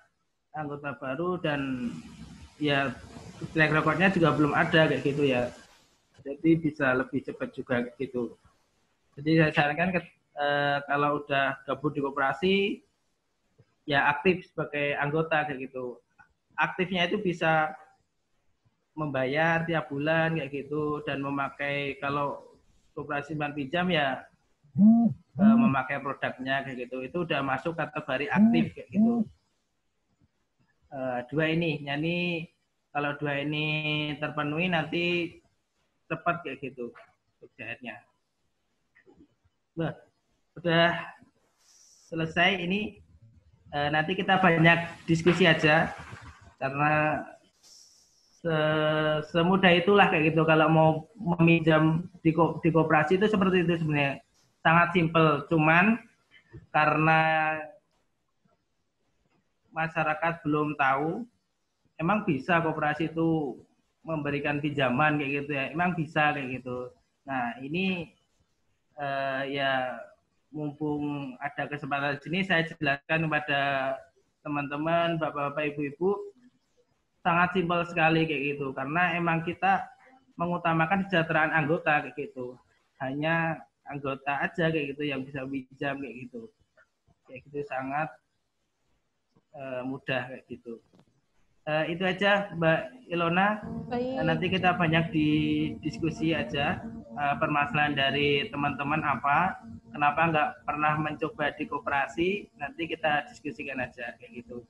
C: anggota baru dan ya track recordnya juga belum ada kayak gitu ya, jadi bisa lebih cepat juga kayak gitu. Jadi saya sarankan kalau udah gabung di koperasi ya aktif sebagai anggota kayak gitu. Aktifnya itu bisa membayar tiap bulan kayak gitu dan memakai, kalau koperasi simpan pinjam ya memakai produknya kayak gitu. Itu udah masuk kategori aktif kayak gitu. Dua ini, kalau dua ini terpenuhi nanti cepat kayak gitu cairnya. Nah, udah selesai ini. Nanti kita banyak diskusi aja karena semudah itulah kayak gitu. Kalau mau meminjam di koperasi itu seperti itu sebenarnya, sangat simpel. Cuman karena masyarakat belum tahu, emang bisa koperasi itu memberikan pinjaman kayak gitu ya, emang bisa kayak gitu. Nah ini ya mumpung ada kesempatan di sini, saya jelaskan kepada teman-teman, bapak-bapak, ibu-ibu, sangat simpel sekali kayak gitu. Karena emang kita mengutamakan kesejahteraan anggota kayak gitu. Hanya anggota aja kayak gitu yang bisa pinjam kayak gitu. Kayak gitu sangat mudah kayak gitu. Itu aja Mbak Ilona. Nanti kita banyak diskusi aja permasalahan dari teman-teman apa, kenapa nggak pernah mencoba di koperasi, nanti kita diskusikan aja kayak gitu.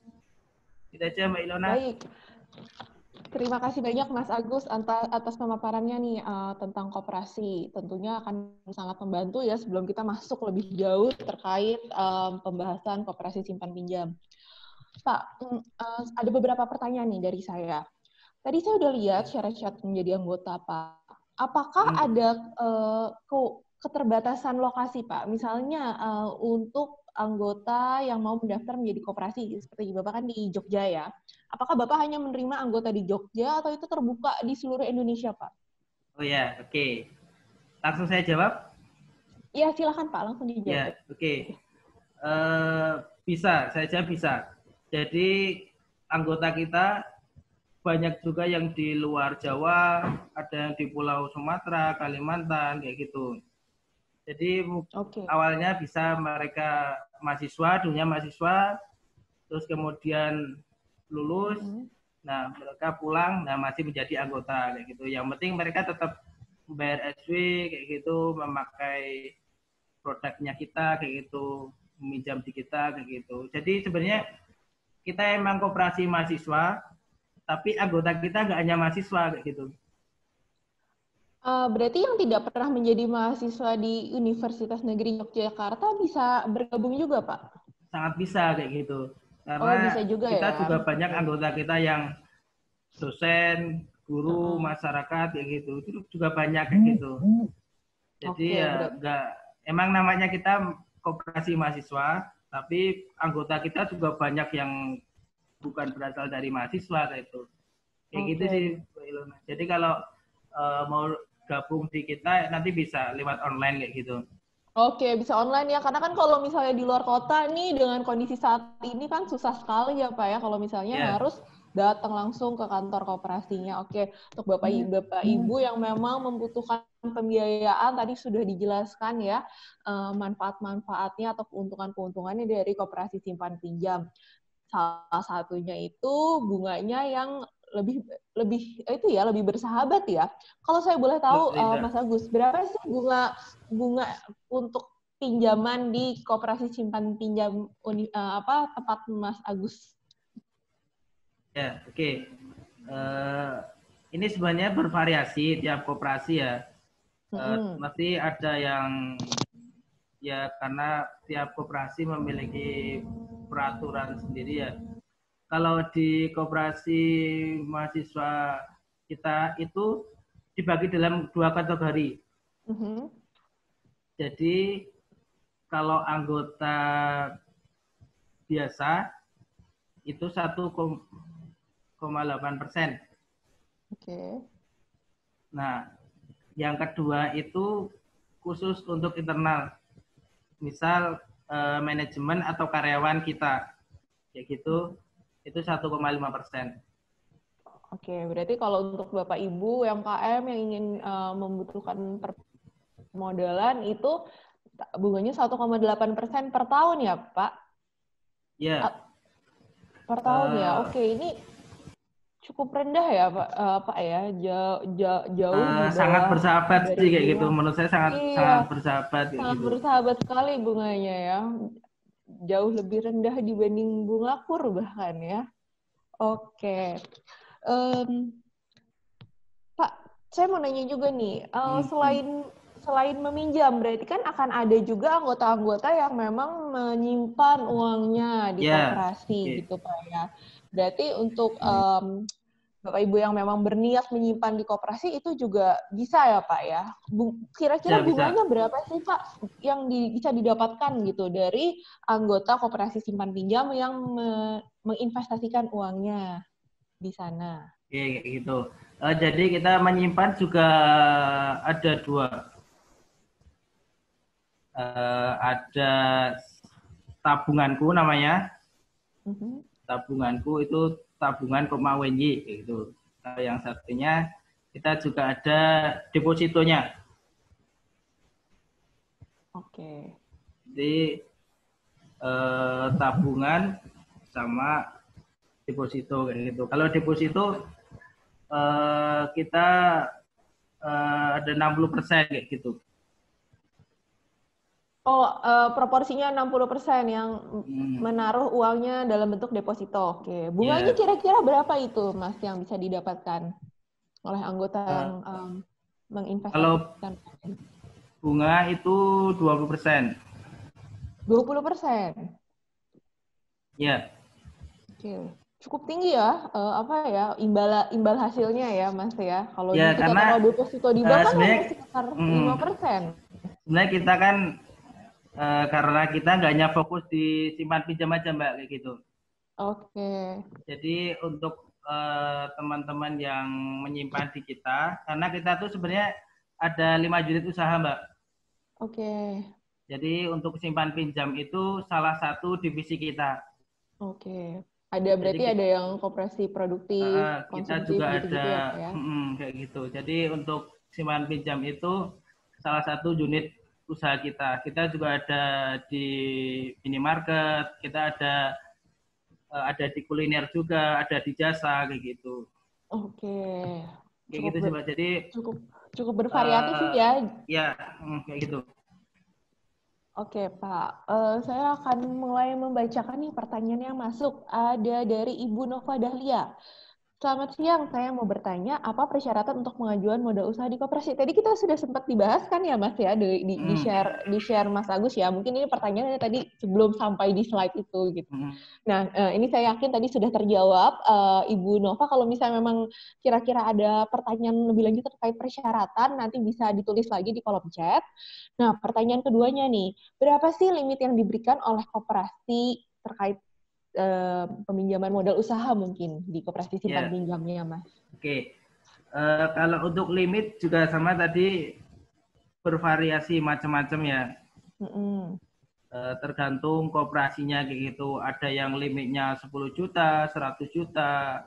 C: Itu aja Mbak Ilona.
B: Baik. Terima kasih banyak Mas Agus atas pemaparannya nih tentang koperasi. Tentunya akan sangat membantu ya sebelum kita masuk lebih jauh terkait pembahasan koperasi simpan pinjam. Pak, ada beberapa pertanyaan nih dari saya. Tadi saya udah lihat syarat-syarat menjadi anggota, Pak. Apakah ada keterbatasan lokasi, Pak? Misalnya untuk anggota yang mau mendaftar menjadi koperasi, seperti Bapak kan di Jogja ya. Apakah Bapak hanya menerima anggota di Jogja atau itu terbuka di seluruh Indonesia, Pak?
C: Oh ya, oke. Langsung saya jawab?
B: Ya, silakan Pak, langsung dijawab.
C: Ya, oke. Bisa, saya jawab bisa. Jadi anggota kita banyak juga yang di luar Jawa, ada yang di Pulau Sumatera, Kalimantan, kayak gitu. Jadi awalnya bisa mereka mahasiswa, dunia mahasiswa, terus kemudian lulus, nah mereka pulang, nah masih menjadi anggota kayak gitu. Yang penting mereka tetap membayar SW kayak gitu, memakai produknya kita kayak gitu, meminjam di kita kayak gitu. Jadi sebenarnya kita emang koperasi mahasiswa, tapi anggota kita nggak hanya mahasiswa kayak gitu.
B: Berarti yang tidak pernah menjadi mahasiswa di Universitas Negeri Yogyakarta bisa bergabung juga, Pak?
C: Sangat bisa kayak gitu. Karena
B: bisa juga
C: kita
B: ya?
C: juga banyak anggota kita yang dosen, guru, masyarakat kayak gitu. Itu juga banyak kayak gitu. Jadi ya nggak, emang namanya kita koperasi mahasiswa, tapi anggota kita juga banyak yang bukan berasal dari mahasiswa kayak itu. Kayak gitu sih, Mbak Ilona. Jadi kalau mau gabung di kita nanti bisa lewat online kayak gitu.
B: Oke, bisa online ya. Karena kan kalau misalnya di luar kota nih dengan kondisi saat ini kan susah sekali ya Pak ya kalau misalnya harus datang langsung ke kantor koperasinya. Oke, untuk Bapak Ibu yang memang membutuhkan pembiayaan tadi sudah dijelaskan ya manfaat-manfaatnya atau keuntungan-keuntungannya dari koperasi simpan pinjam. Salah satunya itu bunganya yang lebih itu ya lebih bersahabat ya. Kalau saya boleh tahu Mas Agus, berapa sih bunga untuk pinjaman di koperasi simpan pinjam tempat Mas Agus?
C: Ya, oke. Ini sebenarnya bervariasi tiap koperasi ya. Mesti ada yang ya karena tiap koperasi memiliki peraturan sendiri ya. Kalau di koperasi mahasiswa kita itu dibagi dalam 2 kategori. Jadi kalau anggota biasa itu 1,8%.
B: Oke.
C: Nah, yang kedua itu khusus untuk internal. Misal manajemen atau karyawan kita, kayak gitu, itu 1,5%.
B: Oke, berarti kalau untuk Bapak Ibu UMKM yang ingin membutuhkan permodalan itu bunganya 1,8% per tahun ya, Pak?
C: Iya.
B: Per tahun ya. Oke, ini cukup rendah ya, Pak ya? Jauh di bawah.
C: Sangat bersahabat sih kayak gitu. Menurut saya sangat bersahabat kayak
B: sangat
C: gitu.
B: Bersahabat sekali bunganya ya. Jauh lebih rendah dibanding bunga kur bahkan ya. Oke. Pak, saya mau nanya juga nih, selain meminjam, berarti kan akan ada juga anggota-anggota yang memang menyimpan uangnya di koperasi gitu Pak ya. Berarti untuk Bapak Ibu yang memang berniat menyimpan di koperasi itu juga bisa ya Pak ya. Kira-kira bunganya berapa sih Pak yang bisa didapatkan gitu dari anggota koperasi simpan pinjam yang menginvestasikan uangnya di sana?
C: Oke, kayak gitu. Jadi kita menyimpan juga ada dua. Ada tabunganku namanya. Tabunganku itu tabungan koma WNY gitu. Yang satunya kita juga ada depositonya.
B: Oke.
C: Jadi tabungan sama deposito kayak gitu. Kalau deposito kita ada 60% kayak gitu.
B: Oh, proporsinya 60% yang menaruh uangnya dalam bentuk deposito. Oke. Bunganya kira-kira berapa itu, Mas, yang bisa didapatkan oleh anggota yang menginvestasikan?
C: Kalau bunga itu 20%.
B: 20%?
C: Ya.
B: Oke. Cukup tinggi ya, imbal hasilnya ya, Mas ya. Kalau kita taruh deposito di bank kan hanya sekitar 5%.
C: Sebenarnya kita kan karena kita nggak hanya fokus di simpan pinjam aja Mbak kayak gitu.
B: Oke.
C: Jadi untuk teman-teman yang menyimpan di kita, karena kita tuh sebenarnya ada 5 unit usaha Mbak.
B: Oke.
C: Jadi untuk simpan pinjam itu salah satu divisi kita.
B: Oke. Ada yang koperasi produktif,
C: kita
B: konsumtif,
C: juga
B: gitu-gitu
C: ada
B: ya?
C: Kayak gitu. Jadi untuk simpan pinjam itu salah satu unit usaha kita. Kita juga ada di minimarket, kita ada di kuliner juga, ada di jasa kayak gitu.
B: Oke.
C: Kayak gitu sih Mbak. Jadi
B: cukup bervariatif ya.
C: Ya, kayak gitu.
B: Oke Pak, saya akan mulai membacakan nih pertanyaan yang masuk. Ada dari Ibu Nova Dahlia. Selamat siang, saya mau bertanya apa persyaratan untuk pengajuan modal usaha di koperasi? Tadi kita sudah sempat dibahas kan ya Mas ya, di share Mas Agus ya. Mungkin ini pertanyaannya tadi sebelum sampai di slide itu gitu. Nah, ini saya yakin tadi sudah terjawab Ibu Nova. Kalau misalnya memang kira-kira ada pertanyaan lebih lanjut terkait persyaratan, nanti bisa ditulis lagi di kolom chat. Nah, pertanyaan keduanya nih, berapa sih limit yang diberikan oleh koperasi terkait peminjaman modal usaha mungkin di koperasi simpan pinjamnya, Mas?
C: Oke. Kalau untuk limit juga sama tadi bervariasi macam-macam ya. Tergantung koperasinya kayak gitu. Ada yang limitnya 10 juta, 100 juta,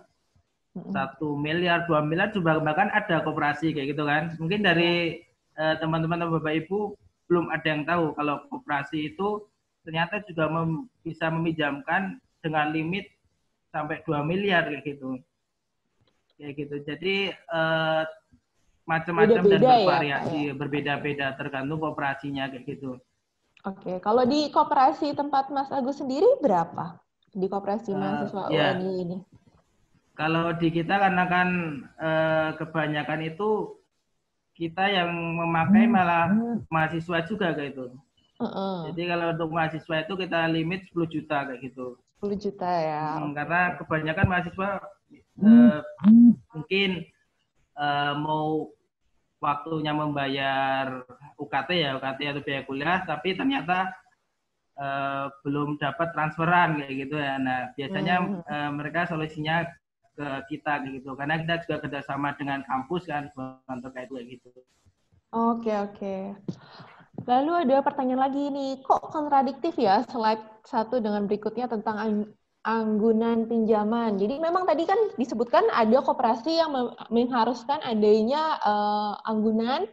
C: 1 miliar, 2 miliar juga bahkan ada koperasi kayak gitu kan. Mungkin dari teman-teman atau Bapak Ibu belum ada yang tahu kalau koperasi itu ternyata juga bisa meminjamkan dengan limit sampai 2 miliar kayak gitu. Kayak gitu. Jadi macam-macam dan bervariasi, ya, berbeda-beda tergantung koperasinya kayak gitu.
B: Oke, kalau di koperasi tempat Mas Agus sendiri berapa? Di koperasi mahasiswa UNY ini?
C: Kalau di kita karena kan kebanyakan itu kita yang memakai malah mahasiswa juga kayak itu. Jadi kalau untuk mahasiswa itu kita limit 10 juta kayak gitu.
B: 10 juta ya.
C: Karena kebanyakan mahasiswa mungkin mau waktunya membayar UKT atau biaya kuliah, tapi ternyata belum dapat transferan kayak gitu ya. Nah biasanya mereka solusinya ke kita kayak gitu, karena kita juga kerjasama dengan kampus kan untuk kayak gitu.
B: Oke. Lalu ada pertanyaan lagi nih, kok kontradiktif ya slide 1 dengan berikutnya tentang anggunan pinjaman. Jadi memang tadi kan disebutkan ada koperasi yang mengharuskan adanya anggunan,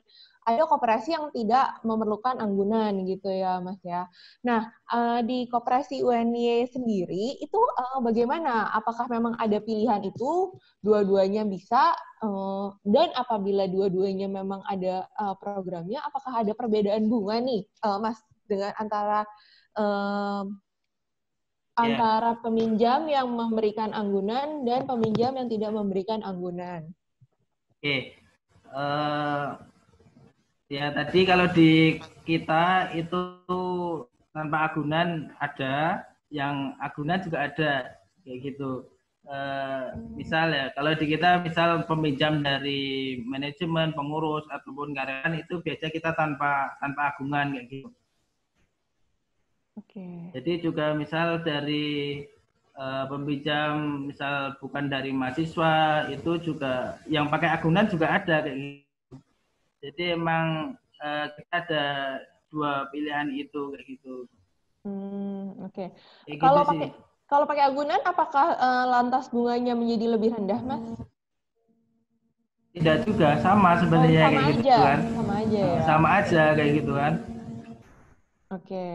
B: ada koperasi yang tidak memerlukan anggunan gitu ya Mas ya. Nah, di koperasi UNY sendiri itu bagaimana? Apakah memang ada pilihan itu, dua-duanya bisa, dan apabila dua-duanya memang ada programnya, apakah ada perbedaan bunga nih Mas dengan antara peminjam yang memberikan anggunan dan peminjam yang tidak memberikan anggunan?
C: Oke. Ya tadi kalau di kita itu tanpa agunan ada, yang agunan juga ada kayak gitu. misal ya, kalau di kita misal peminjam dari manajemen, pengurus ataupun karyawan itu biasa kita tanpa agungan kayak gitu.
B: Oke.
C: Jadi juga misal dari peminjam misal bukan dari mahasiswa itu juga yang pakai agunan juga ada kayak gitu. Jadi emang kita ada dua pilihan itu kayak gitu.
B: Oke.
C: Kayak
B: Kalau
C: gitu
B: pakai
C: sih.
B: kalau pakai agunan, apakah lantas bunganya menjadi lebih rendah, Mas?
C: Tidak juga, sama sebenarnya
B: sama
C: kayak gitu
B: aja,
C: kan.
B: sama aja ya.
C: Sama aja kayak gitu kan.
B: Oke.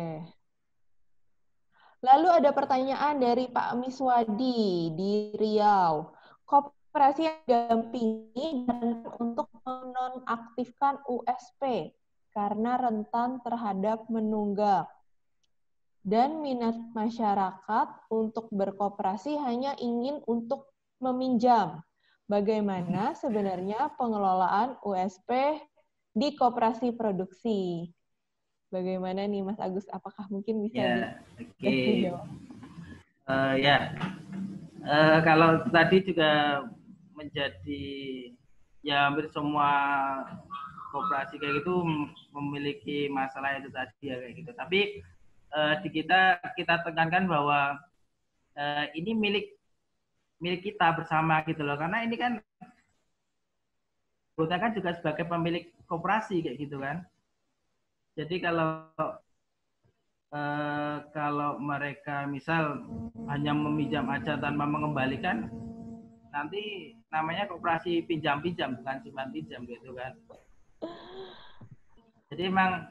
B: Lalu ada pertanyaan dari Pak Miswadi di Riau. Koperasi yang dampingi dan untuk menonaktifkan USP karena rentan terhadap menunggak. Dan minat masyarakat untuk berkoperasi hanya ingin untuk meminjam. Bagaimana sebenarnya pengelolaan USP di koperasi produksi? Bagaimana nih Mas Agus? Apakah mungkin bisa
C: dijawab? Ya, kalau tadi juga menjadi ya hampir semua koperasi kayak gitu memiliki masalah itu tadi ya kayak gitu. Tapi di kita tekankan bahwa ini milik kita bersama gitu loh, karena ini kan kita kan juga sebagai pemilik koperasi kayak gitu kan. Jadi kalau mereka misal hanya meminjam aja tanpa mengembalikan, nanti namanya koperasi pinjam-pinjam bukan simpan pinjam gitu kan. Jadi emang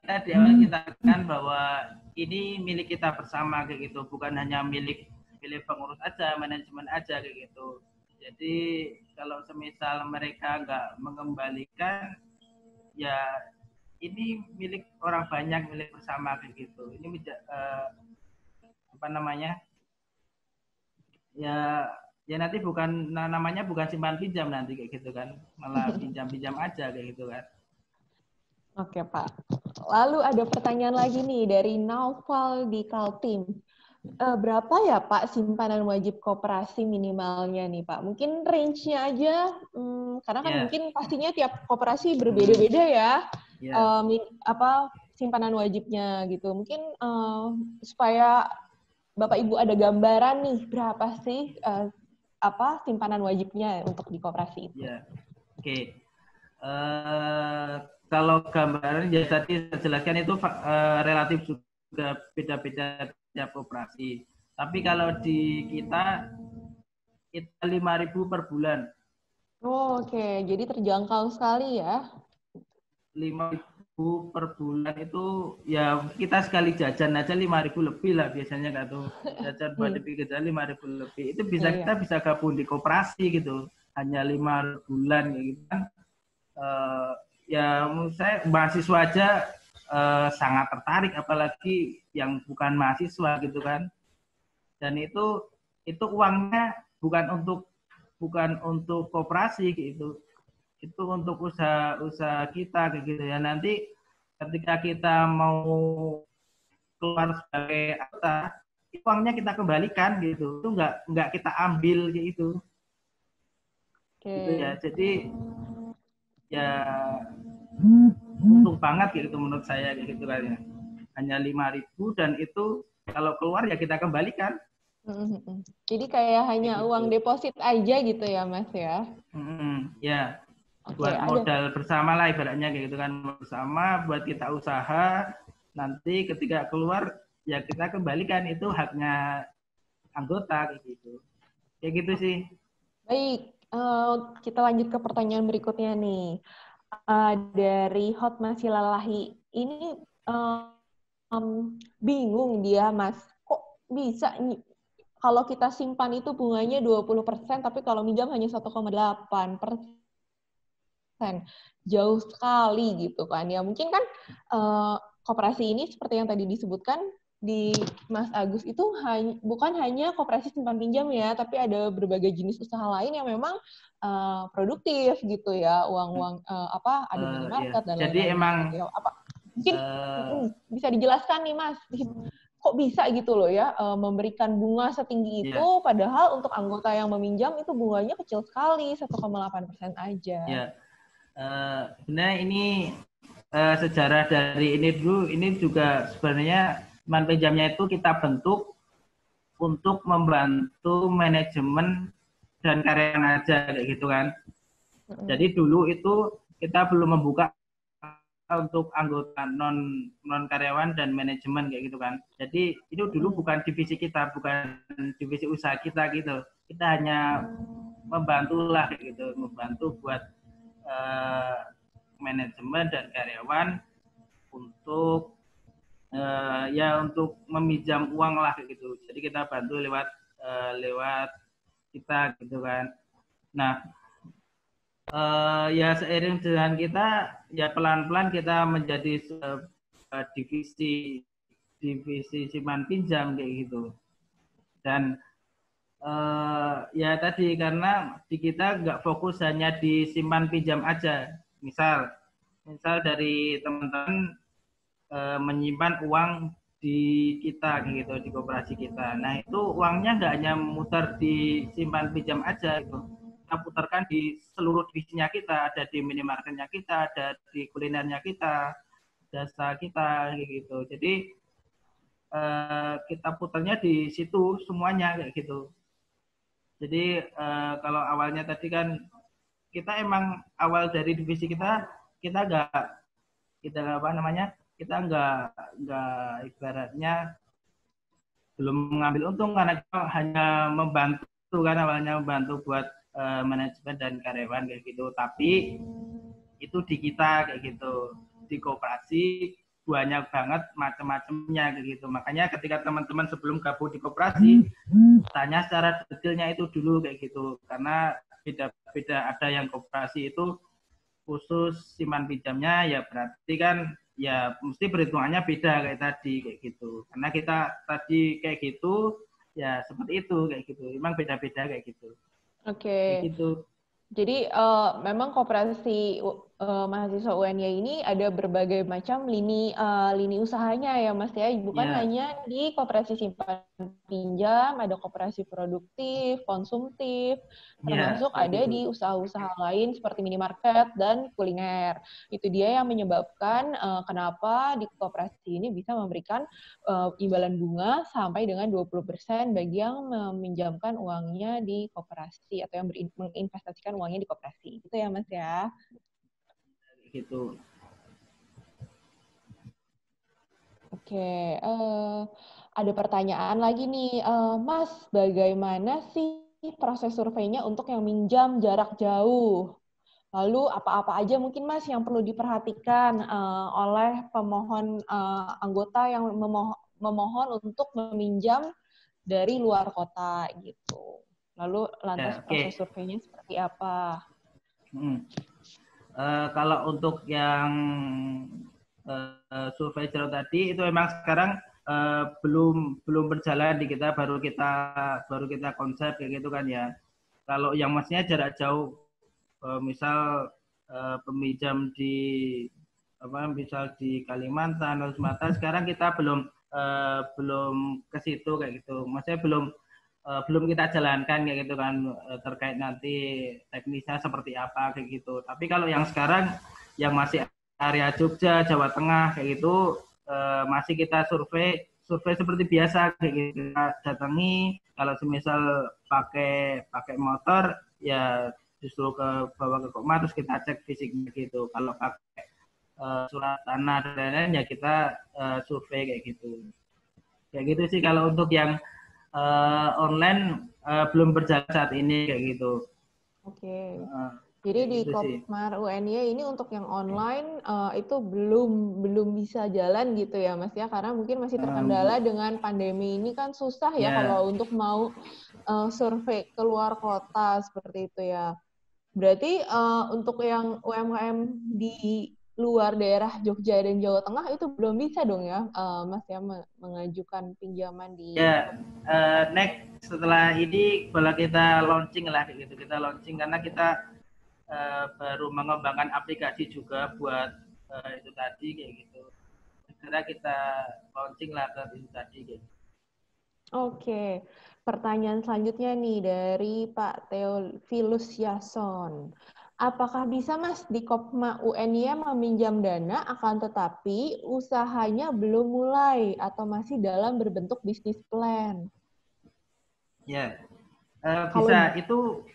C: kita di awal kita katakan bahwa ini milik kita bersama kayak gitu, bukan hanya milik pengurus aja, manajemen aja kayak gitu. Jadi kalau semisal mereka nggak mengembalikan, ya ini milik orang banyak, milik bersama kayak gitu. Ini apa namanya? Ya nanti bukan namanya bukan simpan pinjam nanti kayak gitu kan, malah pinjam aja kayak gitu kan.
B: Oke Pak. Lalu ada pertanyaan lagi nih dari Naufal di Kaltim. Berapa ya Pak simpanan wajib koperasi minimalnya nih Pak? Mungkin range-nya aja, karena kan mungkin pastinya tiap koperasi berbeda-beda ya. Simpanan wajibnya gitu. Mungkin supaya Bapak Ibu ada gambaran nih berapa sih simpanan wajibnya untuk di koperasi itu.
C: Ya, oke. Kalau gambaran ya tadi saya jelaskan itu relatif juga beda-beda tiap koperasi. Tapi kalau di kita 5.000 per bulan.
B: Oh, oke. Jadi terjangkau sekali ya.
C: 5.000 per bulan itu ya kita sekali jajan aja 5.000 lebih lah biasanya kan tuh. Jajan buat jajan 5.000 lebih. Itu kita bisa gabung di koperasi gitu. Hanya 5 bulan gitu kan. Ya menurut saya mahasiswa aja sangat tertarik, apalagi yang bukan mahasiswa gitu kan. Dan itu uangnya bukan untuk koperasi gitu, itu untuk usaha kita kayak gitu ya. Nanti ketika kita mau keluar sebagai anggota, uangnya kita kembalikan gitu, itu nggak kita ambil gitu. Gitu ya. Jadi ya untung banget gitu menurut saya gitu kan ya. Hanya 5.000 dan itu kalau keluar ya kita kembalikan.
B: Jadi kayak hanya uang deposit aja gitu ya Mas ya?
C: Ya, buat modal bersama lah ibaratnya kayak gitu kan, bersama buat kita usaha. Nanti ketika keluar ya kita kembalikan, itu haknya anggota kayak gitu. Kayak gitu sih.
B: Baik, kita lanjut ke pertanyaan berikutnya nih. Dari Hotma Silalahi. Ini bingung dia Mas, kok bisa kalau kita simpan itu bunganya 20%, tapi kalau minjam hanya 1,8%. Jauh sekali gitu kan. Ya mungkin kan koperasi ini seperti yang tadi disebutkan di Mas Agus itu bukan hanya koperasi simpan pinjam ya, tapi ada berbagai jenis usaha lain yang memang produktif gitu ya, uang-uang ada minimarket dan lain-lain.
C: Jadi emang
B: gitu ya. Mungkin bisa dijelaskan nih Mas, kok bisa gitu loh ya memberikan bunga setinggi itu, padahal untuk anggota yang meminjam itu bunganya kecil sekali, 1,8% aja.
C: Ya, sebenarnya ini sejarah dari ini dulu, ini juga sebenarnya simpan pinjamnya itu kita bentuk untuk membantu manajemen dan karyawan aja kayak gitu kan. Jadi dulu itu kita belum membuka untuk anggota non karyawan dan manajemen kayak gitu kan. Jadi itu dulu bukan divisi kita, bukan divisi usaha kita gitu. Kita hanya membantu lah kayak gitu, membantu buat manajemen dan karyawan untuk ya untuk meminjam uang lah kayak gitu. Jadi kita bantu lewat kita gitu kan. Nah, ya seiring dengan kita ya pelan-pelan kita menjadi divisi simpan pinjam kayak gitu. Dan ya tadi karena di kita nggak fokus hanya di simpan pinjam aja. Misal dari teman-teman menyimpan uang di kita gitu, di koperasi kita. Nah itu uangnya nggak hanya muter di simpan pinjam aja gitu. Kita putarkan di seluruh divisinya kita, ada di minimarketnya kita, ada di kulinernya kita, jasa kita gitu. Jadi kita putarnya di situ semuanya kayak gitu. Jadi kalau awalnya tadi kan kita emang awal dari divisi kita nggak ibaratnya belum mengambil untung karena kita hanya membantu kan awalnya membantu buat manajemen dan karyawan kayak gitu. Tapi itu di kita kayak gitu, di koperasi banyak banget macam-macamnya kayak gitu. Makanya ketika teman-teman sebelum gabung di koperasi tanya secara detailnya itu dulu kayak gitu, karena beda-beda. Ada yang koperasi itu khusus simpan pinjamnya, ya berarti kan ya mesti perhitungannya beda kayak tadi kayak gitu. Karena kita tadi kayak gitu ya seperti itu kayak gitu. Memang beda-beda kayak gitu.
B: Oke.
C: Kayak gitu.
B: Jadi memang koperasi mahasiswa UNY ini ada berbagai macam lini usahanya ya Mas ya, bukan hanya di koperasi simpan pinjam, ada koperasi produktif, konsumtif, termasuk ada di usaha-usaha lain seperti minimarket dan kuliner. Itu dia yang menyebabkan kenapa di koperasi ini bisa memberikan imbalan bunga sampai dengan 20% bagi yang meminjamkan uangnya di koperasi atau yang menginvestasikan uangnya di koperasi. Gitu ya Mas ya.
C: Gitu.
B: Oke, ada pertanyaan lagi nih, Mas, bagaimana sih proses surveinya untuk yang minjam jarak jauh? Lalu apa-apa aja mungkin Mas yang perlu diperhatikan oleh pemohon anggota yang memohon untuk meminjam dari luar kota gitu. Lalu lantas proses surveinya seperti apa?
C: Kalau untuk yang survei jauh tadi itu memang sekarang belum berjalan di kita, baru kita konsep kayak gitu kan ya. Kalau yang maksudnya jarak jauh, misal peminjam misal di Kalimantan atau Sumatera, sekarang kita belum ke situ kayak gitu. Maksudnya belum kita jalankan kayak gitu kan, terkait nanti teknisnya seperti apa kayak gitu. Tapi kalau yang sekarang yang masih area Jogja, Jawa Tengah kayak gitu, masih kita survei seperti biasa kayak gitu. Kita datangi, kalau semisal pakai motor ya justru bawa ke Koma, terus kita cek fisiknya gitu. Kalau pakai surat tanah dan lain-lain ya kita survei kayak gitu. Kayak gitu sih kalau untuk yang online belum berjalan saat ini kayak gitu.
B: Oke. Jadi di
C: gitu
B: Kopmar UNY ini untuk yang online itu belum bisa jalan gitu ya Mas ya, karena mungkin masih terkendala dengan pandemi ini kan susah ya kalau untuk mau survei keluar kota seperti itu ya. Berarti untuk yang UMKM di luar daerah Jogja dan Jawa Tengah itu belum bisa dong ya, Mas ya, mengajukan pinjaman di.
C: Ya, next setelah ini kalau kita launching lah gitu, kita launching karena kita baru mengembangkan aplikasi juga buat itu tadi kayak gitu. segera kita launching lah ke itu tadi gitu.
B: Oke, pertanyaan selanjutnya nih dari Pak Theophilus Yason. Apakah bisa Mas di Kopma UNY meminjam dana akan tetapi usahanya belum mulai atau masih dalam berbentuk bisnis plan?
C: Ya,
B: Kalau
C: bisa itu.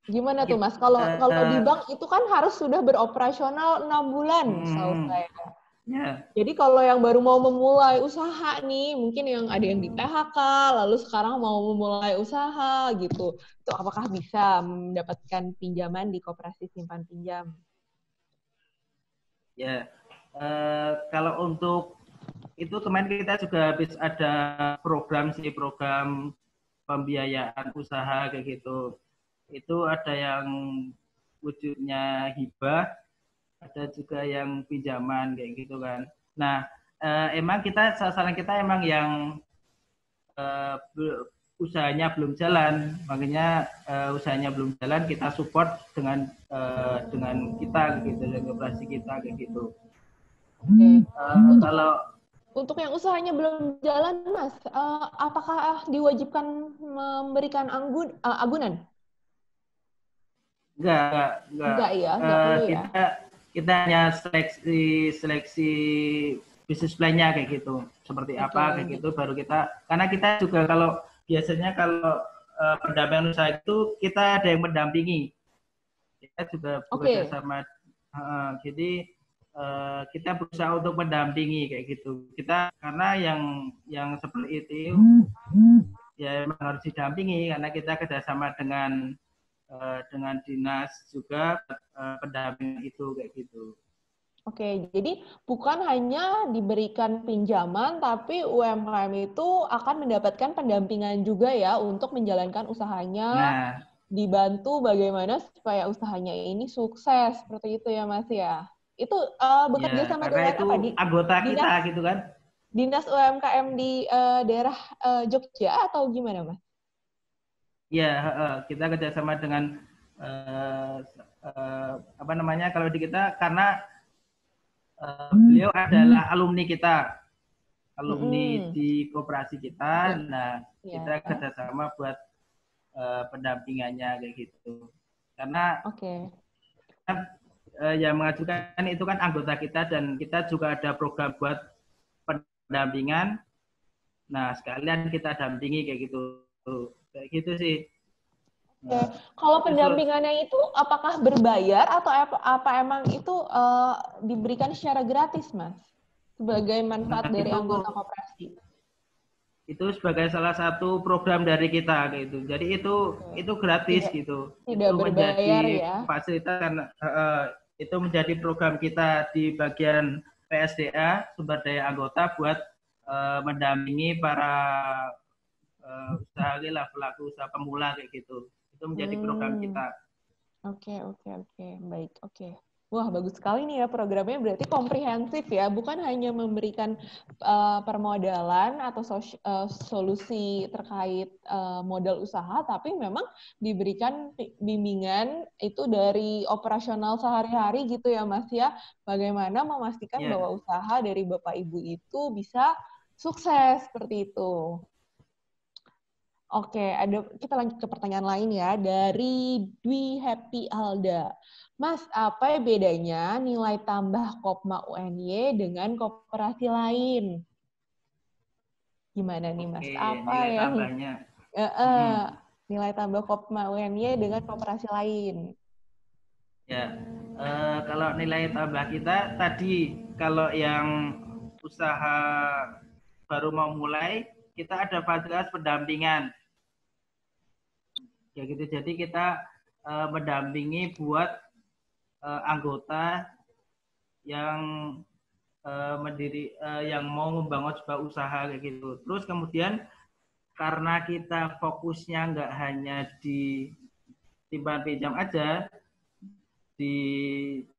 B: gimana tuh Mas? Kalau di bank itu kan harus sudah beroperasional 6 bulan, setahu saya.
C: Ya.
B: Jadi kalau yang baru mau memulai usaha nih, mungkin yang ada yang di PHK, lalu sekarang mau memulai usaha gitu, itu apakah bisa mendapatkan pinjaman di koperasi simpan pinjam?
C: Ya, kalau untuk itu kemarin kita juga habis ada program pembiayaan usaha kayak gitu. Itu ada yang wujudnya hibah, ada juga yang pinjaman kayak gitu kan. Nah, emang sasaran kita emang yang usahanya belum jalan, makanya usahanya belum jalan kita support dengan kita gitu, dengan operasi kita kayak gitu. Kalau
B: untuk yang usahanya belum jalan, Mas, apakah diwajibkan memberikan agunan? Enggak ya, enggak perlu ya.
C: Kita hanya seleksi bisnis plan-nya kayak gitu. Seperti apa kayak gitu baru kita, karena kita juga biasanya kalau pendampingan usaha itu kita ada yang mendampingi. Kita juga bekerja sama. Jadi kita berusaha untuk mendampingi kayak gitu. Kita karena yang seperti itu ya memang harus didampingi karena kita kerjasama dengan dinas juga pendampingan itu kayak gitu.
B: Oke, jadi bukan hanya diberikan pinjaman, tapi UMKM itu akan mendapatkan pendampingan juga ya untuk menjalankan usahanya, dibantu bagaimana supaya usahanya ini sukses, seperti itu ya Mas ya. Itu bekerja sama dengan
C: itu
B: apa?
C: Anggota kita gitu kan.
B: Dinas UMKM di daerah Jogja atau gimana Mas?
C: Ya, kita kerjasama dengan kalau di kita karena beliau adalah alumni kita, alumni di koperasi kita. Nah, kita kerjasama buat pendampingannya kayak gitu. Karena yang mengajukan itu kan anggota kita dan kita juga ada program buat pendampingan. Nah, sekalian kita dampingi kayak gitu sih.
B: Nah, kalau pendampingannya itu apakah berbayar atau apa emang itu diberikan secara gratis, Mas? Sebagai manfaat dari anggota koperasi.
C: Itu sebagai salah satu program dari kita gitu. Jadi itu gratis gitu.
B: Tidak
C: itu
B: berbayar
C: menjadi
B: ya.
C: Fasilitas karena itu menjadi program kita di bagian PSDA, sumber daya anggota buat mendampingi para pelaku usaha pemula kayak gitu. Itu menjadi program kita.
B: Oke. Baik, oke. Wah, bagus sekali nih ya programnya, berarti komprehensif ya, bukan hanya memberikan permodalan atau solusi terkait modal usaha, tapi memang diberikan bimbingan itu dari operasional sehari-hari gitu ya Mas ya, bagaimana memastikan bahwa usaha dari Bapak Ibu itu bisa sukses seperti itu. Oke, kita lanjut ke pertanyaan lain ya, dari Dwi Happy Alda. Mas, apa bedanya nilai tambah Kopma UNY dengan koperasi lain? Gimana nih Mas? Apa
C: nilai
B: yang
C: tambahnya?
B: Nilai tambah Kopma UNY dengan koperasi lain?
C: Ya, kalau nilai tambah kita tadi, kalau yang usaha baru mau mulai, kita ada fasilitas pendampingan. Ya gitu. Jadi kita mendampingi buat anggota yang yang mau membangun sebuah usaha kayak gitu. Terus kemudian karena kita fokusnya nggak hanya di simpan pinjam aja,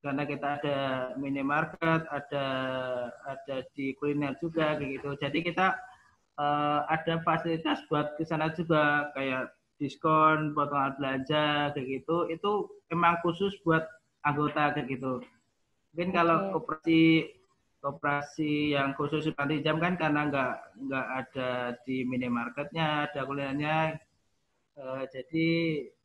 C: karena kita ada minimarket, ada di kuliner juga kayak gitu. Jadi kita ada fasilitas buat ke sana juga kayak diskon, potongan belanja kayak gitu. Itu emang khusus buat anggota kayak gitu. Mungkin kalau koperasi koperasi yang khusus simpan pinjam kan karena nggak ada di minimarketnya, ada kuliahnya, jadi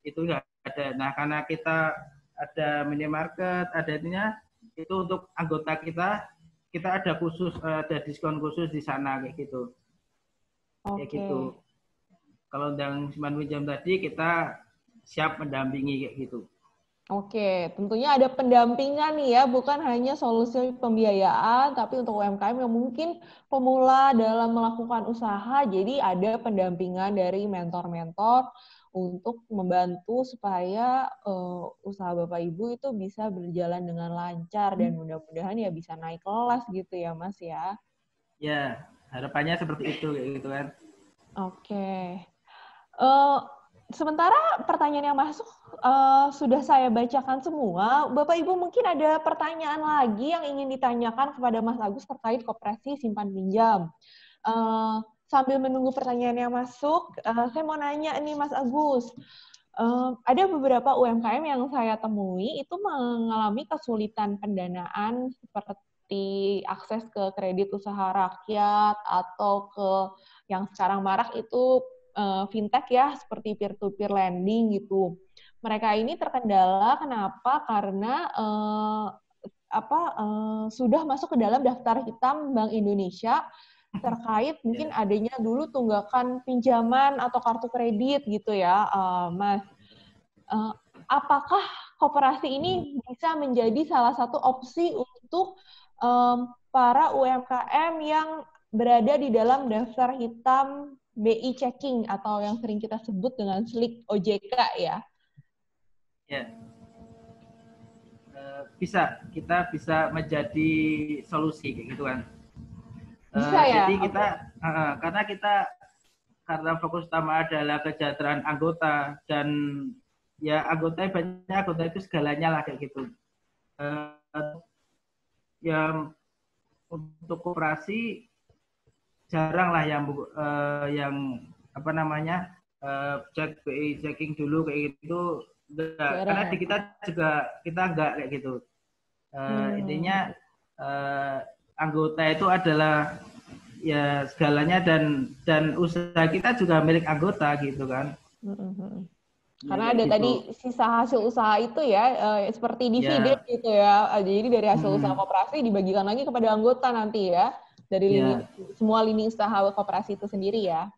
C: itu nggak ada. Nah karena kita ada minimarket, ada ininya, itu untuk anggota kita ada khusus, ada diskon khusus di sana kayak gitu. Kayak gitu. Kalau yang simpan pinjam tadi kita siap mendampingi kayak gitu.
B: Oke, tentunya ada pendampingan nih ya, bukan hanya solusi pembiayaan, tapi untuk UMKM yang mungkin pemula dalam melakukan usaha, jadi ada pendampingan dari mentor-mentor untuk membantu supaya usaha Bapak Ibu itu bisa berjalan dengan lancar dan mudah-mudahan ya bisa naik kelas gitu ya Mas ya.
C: Ya, harapannya seperti itu kayak gitu kan.
B: Oke. Sementara pertanyaan yang masuk sudah saya bacakan semua. Bapak Ibu mungkin ada pertanyaan lagi yang ingin ditanyakan kepada Mas Agus terkait koperasi simpan pinjam. Sambil menunggu pertanyaan yang masuk, saya mau nanya nih Mas Agus. Ada beberapa UMKM yang saya temui itu mengalami kesulitan pendanaan seperti akses ke kredit usaha rakyat atau ke yang sekarang marak itu fintech ya, seperti peer-to-peer lending gitu. Mereka ini terkendala kenapa? Karena sudah masuk ke dalam daftar hitam Bank Indonesia terkait mungkin adanya dulu tunggakan pinjaman atau kartu kredit gitu ya, Mas. Apakah koperasi ini bisa menjadi salah satu opsi untuk para UMKM yang berada di dalam daftar hitam BI checking atau yang sering kita sebut dengan SLIK OJK ya?
C: Ya, kita bisa menjadi solusi kayak gitu kan.
B: Bisa ya.
C: Jadi kita karena fokus utama adalah kesejahteraan anggota dan ya anggota itu segalanya lah kayak gitu. Ya untuk koperasi jarang lah yang apa namanya cek BI checking dulu kayak gitu. Karena di kita enggak kayak gitu. Intinya anggota itu adalah ya segalanya dan usaha kita juga milik anggota gitu kan.
B: Karena ada tadi sisa hasil usaha itu ya, seperti dividen gitu ya. Jadi dari hasil usaha koperasi dibagikan lagi kepada anggota nanti ya, dari semua lini usaha koperasi itu sendiri ya.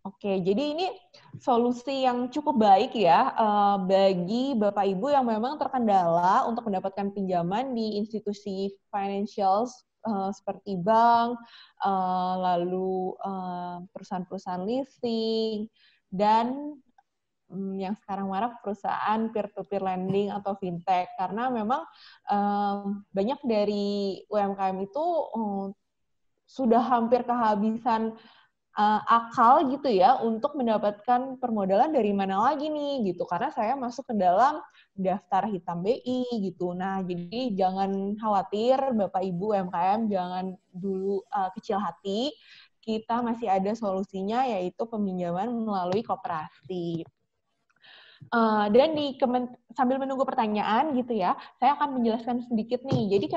B: Oke, jadi ini solusi yang cukup baik ya bagi Bapak Ibu yang memang terkendala untuk mendapatkan pinjaman di institusi financial seperti bank, lalu perusahaan-perusahaan leasing, dan yang sekarang marak perusahaan peer-to-peer lending atau fintech. Karena memang banyak dari UMKM itu sudah hampir kehabisan akal gitu ya untuk mendapatkan permodalan dari mana lagi nih gitu, karena saya masuk ke dalam daftar hitam BI gitu. Nah, jadi jangan khawatir Bapak Ibu UMKM, jangan dulu kecil hati, kita masih ada solusinya yaitu peminjaman melalui koperasi. Dan sambil menunggu pertanyaan gitu ya, saya akan menjelaskan sedikit nih. Jadi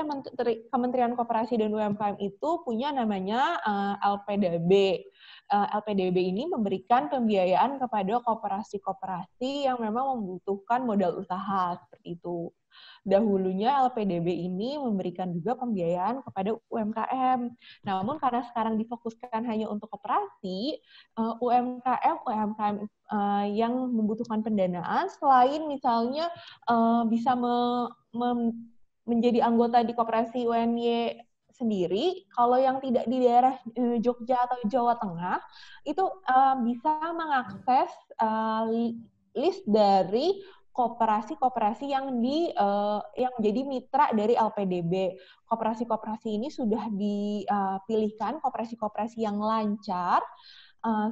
B: Kementerian Koperasi dan UMKM itu punya namanya LPDB. LPDB ini memberikan pembiayaan kepada koperasi-koperasi yang memang membutuhkan modal usaha seperti itu. Dahulunya LPDB ini memberikan juga pembiayaan kepada UMKM. Namun karena sekarang difokuskan hanya untuk koperasi, UMKM yang membutuhkan pendanaan selain misalnya bisa menjadi anggota di koperasi UNY sendiri, kalau yang tidak di daerah Jogja atau Jawa Tengah itu bisa mengakses list dari koperasi-koperasi yang menjadi mitra dari LPDB. Koperasi-koperasi ini sudah dipilihkan koperasi-koperasi yang lancar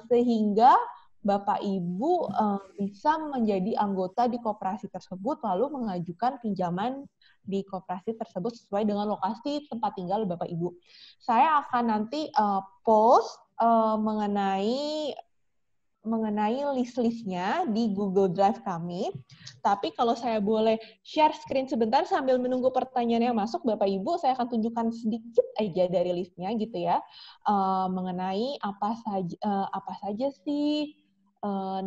B: sehingga Bapak Ibu bisa menjadi anggota di koperasi tersebut lalu mengajukan pinjaman di koperasi tersebut sesuai dengan lokasi tempat tinggal Bapak Ibu. Saya akan nanti post mengenai mengenai list-listnya di Google Drive kami. Tapi kalau saya boleh share screen sebentar sambil menunggu pertanyaannya masuk, Bapak Ibu, saya akan tunjukkan sedikit aja dari listnya gitu ya, mengenai apa saja sih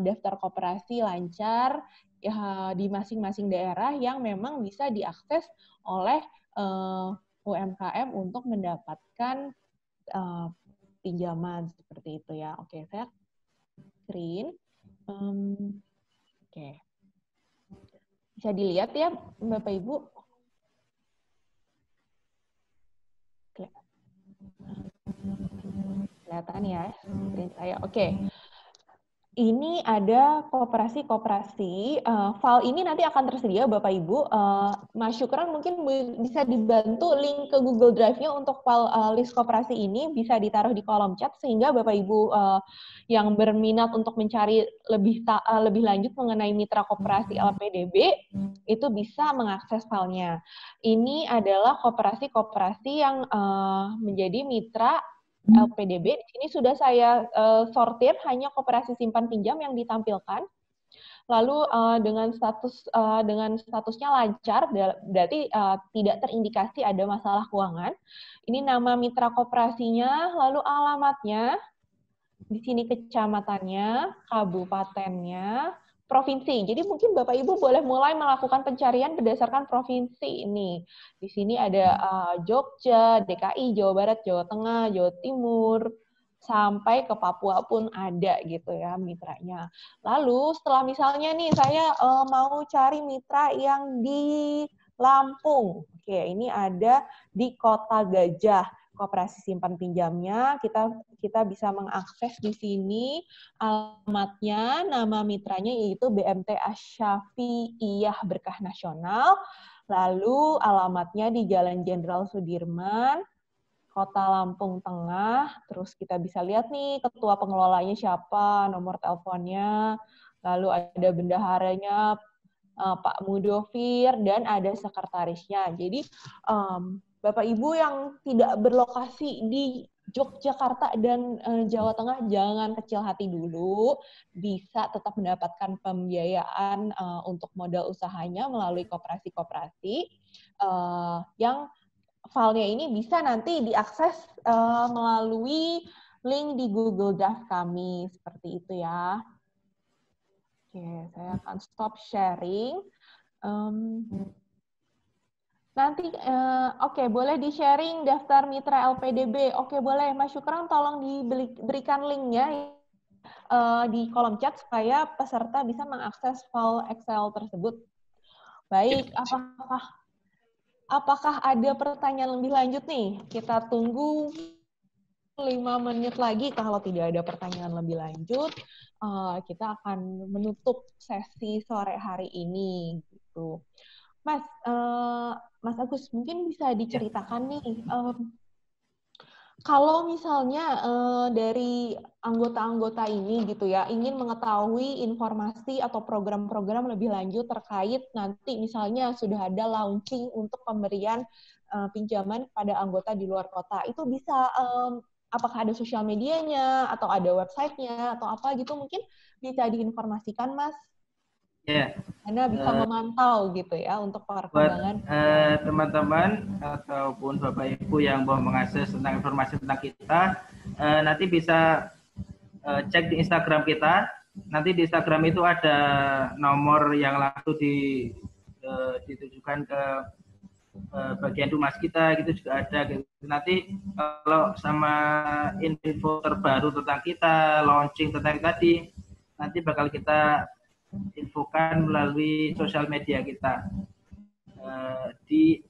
B: daftar koperasi lancar ya, di masing-masing daerah yang memang bisa diakses oleh UMKM untuk mendapatkan pinjaman seperti itu ya. Oke, saya screen. Oke. Bisa dilihat ya, Bapak Ibu? Kelihatan ya screen saya. Oke. Ini ada koperasi-koperasi. File ini nanti akan tersedia, Bapak Ibu. Mas Syukran mungkin bisa dibantu link ke Google Drive-nya untuk file list koperasi ini bisa ditaruh di kolom chat sehingga Bapak Ibu yang berminat untuk mencari lebih lanjut mengenai mitra koperasi LPDB itu bisa mengakses filenya. Ini adalah koperasi-koperasi yang menjadi mitra LPDB. Di sini sudah saya sortir hanya koperasi simpan pinjam yang ditampilkan. Lalu dengan statusnya lancar, berarti tidak terindikasi ada masalah keuangan. Ini nama mitra koperasinya, lalu alamatnya, di sini kecamatannya, kabupatennya, provinsi. Jadi mungkin Bapak Ibu boleh mulai melakukan pencarian berdasarkan provinsi ini. Di sini ada Jogja, DKI, Jawa Barat, Jawa Tengah, Jawa Timur, sampai ke Papua pun ada gitu ya mitranya. Lalu setelah misalnya nih saya mau cari mitra yang di Lampung. Oke, ini ada di Kota Gajah. Koperasi simpan pinjamnya, kita bisa mengakses di sini alamatnya, nama mitranya yaitu BMT Asyafi'iyah Berkah Nasional, lalu alamatnya di Jalan Jenderal Sudirman, Kota Lampung Tengah, terus kita bisa lihat nih ketua pengelolanya siapa, nomor teleponnya, lalu ada bendaharanya Pak Mudofir, dan ada sekretarisnya. Jadi Bapak Ibu yang tidak berlokasi di Yogyakarta dan Jawa Tengah, jangan kecil hati dulu, bisa tetap mendapatkan pembiayaan untuk modal usahanya melalui koperasi-koperasi yang filenya ini bisa nanti diakses melalui link di Google Drive kami, seperti itu ya. Oke, saya akan stop sharing. Nanti, oke, boleh di-sharing daftar mitra LPDB. Oke, boleh. Mas Syukran, tolong diberikan linknya di kolom chat supaya peserta bisa mengakses file Excel tersebut. Baik, apakah ada pertanyaan lebih lanjut nih? Kita tunggu 5 menit lagi. Kalau tidak ada pertanyaan lebih lanjut, kita akan menutup sesi sore hari ini. Gitu. Mas Agus, mungkin bisa diceritakan nih, kalau misalnya dari anggota-anggota ini gitu ya, ingin mengetahui informasi atau program-program lebih lanjut terkait nanti misalnya sudah ada launching untuk pemberian pinjaman kepada anggota di luar kota, itu bisa apakah ada sosial medianya atau ada websitenya atau apa gitu, mungkin bisa diinformasikan, Mas?
C: Ya.
B: Karena bisa memantau gitu ya untuk perkembangan.
C: Buat teman-teman ataupun Bapak Ibu yang mau mengakses tentang informasi tentang kita, nanti bisa cek di Instagram kita. Nanti di Instagram itu ada nomor yang langsung ditujukan ke bagian humas kita, gitu juga ada. Gitu. Nanti kalau sama info terbaru tentang kita, launching tentang tadi, nanti bakal kita infokan melalui sosial media kita di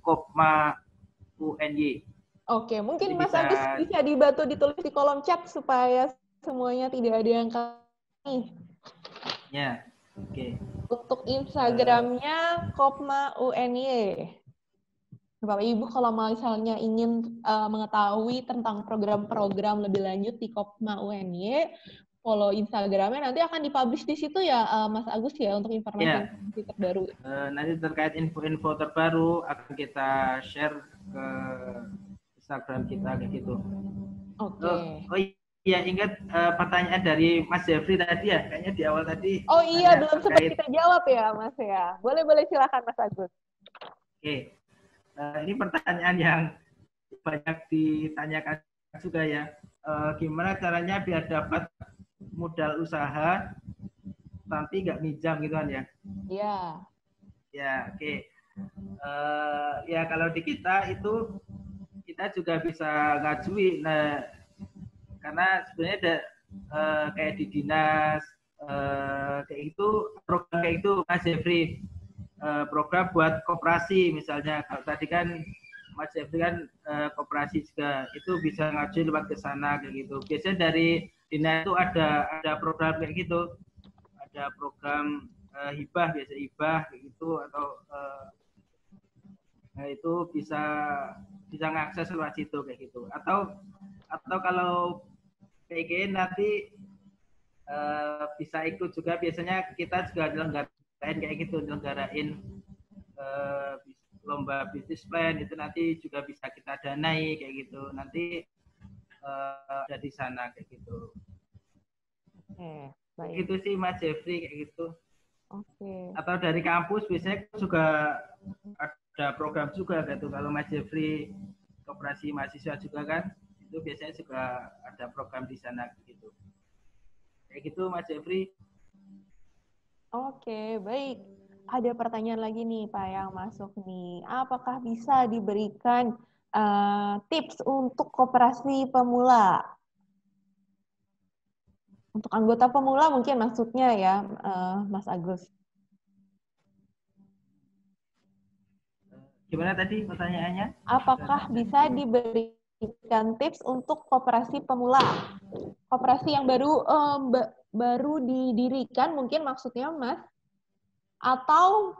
C: @kopma_uny.
B: Oke, mungkin Mas Agus bisa dibantu ditulis di kolom chat supaya semuanya tidak ada yang nih.
C: Ya, oke.
B: Untuk Instagramnya kopma_uny. Bapak Ibu kalau misalnya ingin mengetahui tentang program-program lebih lanjut di kopma_uny, follow Instagramnya, nanti akan dipublish di situ ya, Mas Agus ya, untuk informasi terbaru.
C: Nanti terkait info-info terbaru akan kita share ke Instagram kita kayak gitu.
B: Oke.
C: ya ingat pertanyaan dari Mas Jeffrey tadi ya, kayaknya di awal tadi.
B: Oh iya, belum sempat
C: terkait.
B: kita jawab ya, Mas ya. Boleh silakan Mas Agus.
C: Oke, ini pertanyaan yang banyak ditanyakan juga ya. Gimana caranya biar dapat modal usaha tapi nggak minjam gitu kan ya?
B: Iya.
C: Ya, oke. Ya kalau di kita itu kita juga bisa ngajuin. Nah, karena sebenarnya ada kayak di dinas kayak itu program kayak itu Mas Jeffrey, program buat koperasi misalnya. Kalau tadi kan Mas Jeffrey kan koperasi juga, itu bisa ngajuin lewat ke sana kayak gitu. Biasanya dari dinas itu ada program kayak gitu, ada program hibah, biasa hibah kayak gitu, atau nah itu bisa ngakses lewat situ kayak gitu. Atau kalau PG nanti bisa ikut juga, biasanya kita juga nyelenggarain kayak gitu, nyelenggarain lomba bisnis plan, itu nanti juga bisa kita danai kayak gitu, nanti ada di sana kayak gitu.
B: Baik.
C: Gitu sih Mas Jeffrey kayak gitu.
B: Oke.
C: Atau dari kampus biasanya juga ada program juga gitu. Kalau Mas Jeffrey koperasi mahasiswa juga kan, itu biasanya juga ada program di sana gitu. Kayak gitu Mas Jeffrey.
B: Oke, baik. Ada pertanyaan lagi nih Pak yang masuk nih. Apakah bisa diberikan tips untuk koperasi pemula? Untuk anggota pemula mungkin maksudnya ya, Mas Agus.
C: Gimana tadi pertanyaannya?
B: Apakah bisa diberikan tips untuk koperasi pemula? Koperasi yang baru didirikan mungkin maksudnya Mas? Atau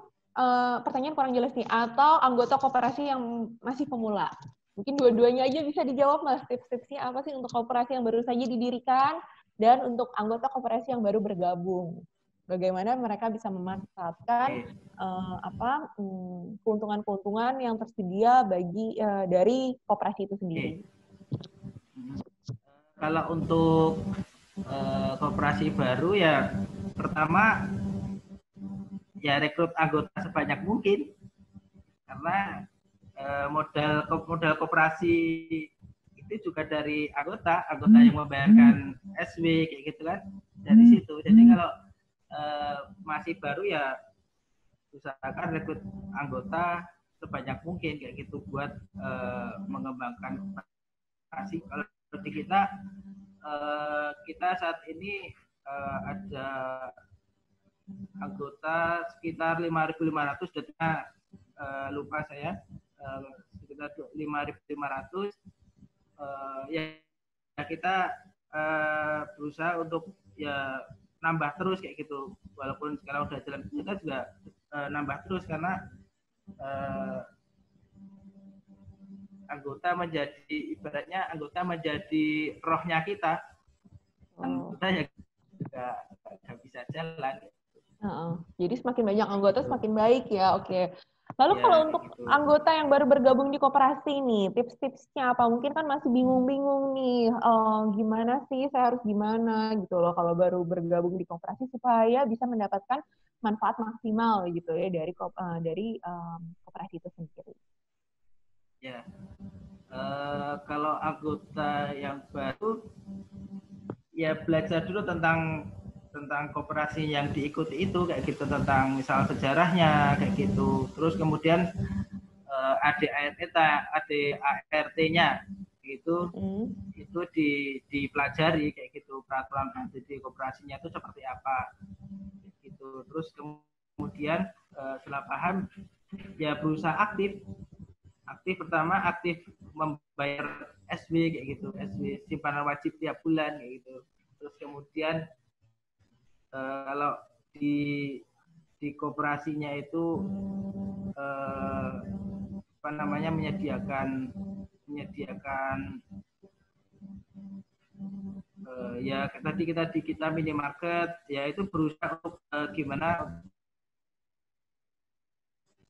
B: pertanyaan kurang jelas nih, atau anggota koperasi yang masih pemula? Mungkin dua-duanya aja bisa dijawab Mas. Tips-tipsnya apa sih untuk koperasi yang baru saja didirikan dan untuk anggota koperasi yang baru bergabung? Bagaimana mereka bisa memanfaatkan keuntungan-keuntungan yang tersedia dari koperasi itu sendiri?
C: Kalau untuk koperasi baru ya, pertama ya rekrut anggota sebanyak mungkin, karena modal koperasi itu juga dari anggota yang membayarkan SW kayak gitu kan, dari situ. Jadi kalau masih baru ya usahakan rekrut anggota sebanyak mungkin kayak gitu buat mengembangkan koperasi. Kalau di kita saat ini ada anggota sekitar 5.500, data lupa saya, sekitar 5.500. Ya kita berusaha untuk ya nambah terus kayak gitu, walaupun sekarang udah jalan kita juga nambah terus, karena anggota menjadi, ibaratnya anggota menjadi rohnya kita. Anggota ya juga nggak bisa jalan.
B: Jadi semakin banyak anggota semakin baik ya. Oke. Lalu
C: ya,
B: kalau untuk
C: gitu.
B: Anggota yang baru bergabung di koperasi nih, tips-tipsnya apa? Mungkin kan masih bingung-bingung nih, gimana sih saya harus gimana gitu loh kalau baru bergabung di koperasi supaya bisa mendapatkan manfaat maksimal gitu ya dari koperasi itu sendiri.
C: Ya, kalau anggota yang baru ya belajar dulu tentang koperasi yang diikuti itu kayak gitu, tentang misal sejarahnya kayak gitu. Terus kemudian ADART-nya gitu, itu dipelajari kayak gitu, peraturan di koperasinya itu seperti apa gitu. Terus kemudian setelah paham ya berusaha aktif pertama aktif membayar SW kayak gitu, SW simpanan wajib tiap bulan kayak gitu. Terus kemudian kalau di koperasinya itu apa namanya menyediakan ya tadi kita minimarket ya, itu berusaha untuk gimana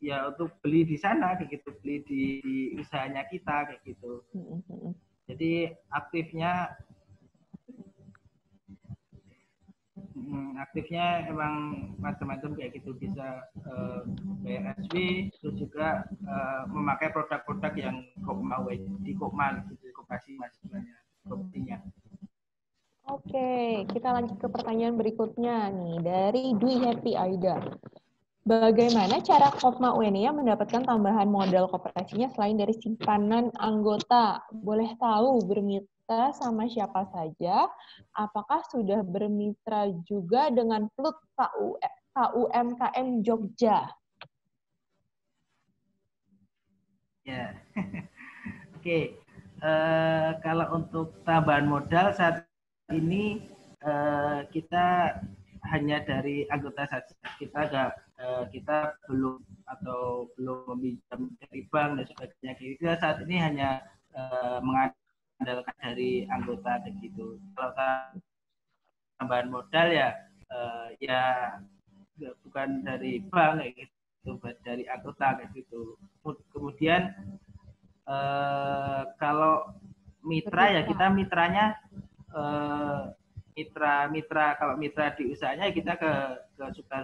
C: ya untuk beli di sana kayak gitu, beli di usahanya kita kayak gitu. Jadi aktifnya Aktifnya emang macam-macam kayak gitu, bisa bayar SW, terus juga memakai produk-produk yang Kopma di Kopma gitu, di koperasi mahasiswanya, koperasinya.
B: Oke, kita lanjut ke pertanyaan berikutnya nih dari Dwi Happy Aida. Bagaimana cara Kopma UNIA mendapatkan tambahan modal koperasinya selain dari simpanan anggota? Boleh tahu bermitra sama siapa saja? Apakah sudah bermitra juga dengan PLUT KUMKM Jogja?
C: Ya, oke. Kalau untuk tambahan modal saat ini kita hanya dari anggota saja. Kita belum meminjam dari bank dan sebagainya. Kita saat ini hanya mengandalkan dari anggota begitu. Kalau tambahan modal ya bukan dari bank kayak gitu, dari anggota kayak gitu. Kemudian kalau mitra ya kita mitranya kalau mitra di usahanya kita ke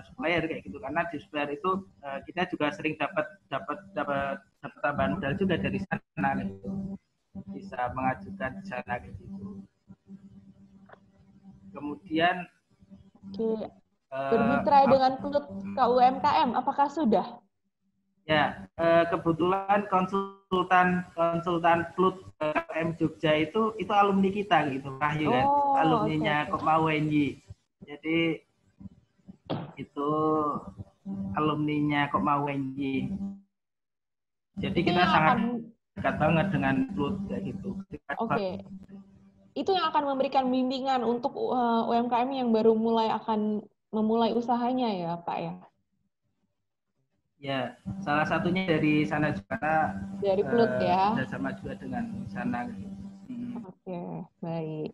C: supplier kayak gitu, karena di supplier itu kita juga sering dapat tambahan modal juga dari sana gitu, bisa mengajukan di sana kayak gitu. Kemudian
B: bermitra dengan PLUT KUMKM apakah sudah?
C: Ya, kebetulan konsultan PLUT KUMKM Jogja itu alumni kita gitu, Rahyu kan, alumninya Kopma UNY. Jadi itu alumninya Kopma UNY. Jadi kita sangat dekat banget dengan PLUT kayak gitu.
B: Oke. Itu yang akan memberikan bimbingan untuk UMKM yang baru akan memulai usahanya ya, Pak ya?
C: Ya, salah satunya dari sana juga.
B: Dari PLUT ya?
C: Sama juga dengan sana.
B: Oke, baik.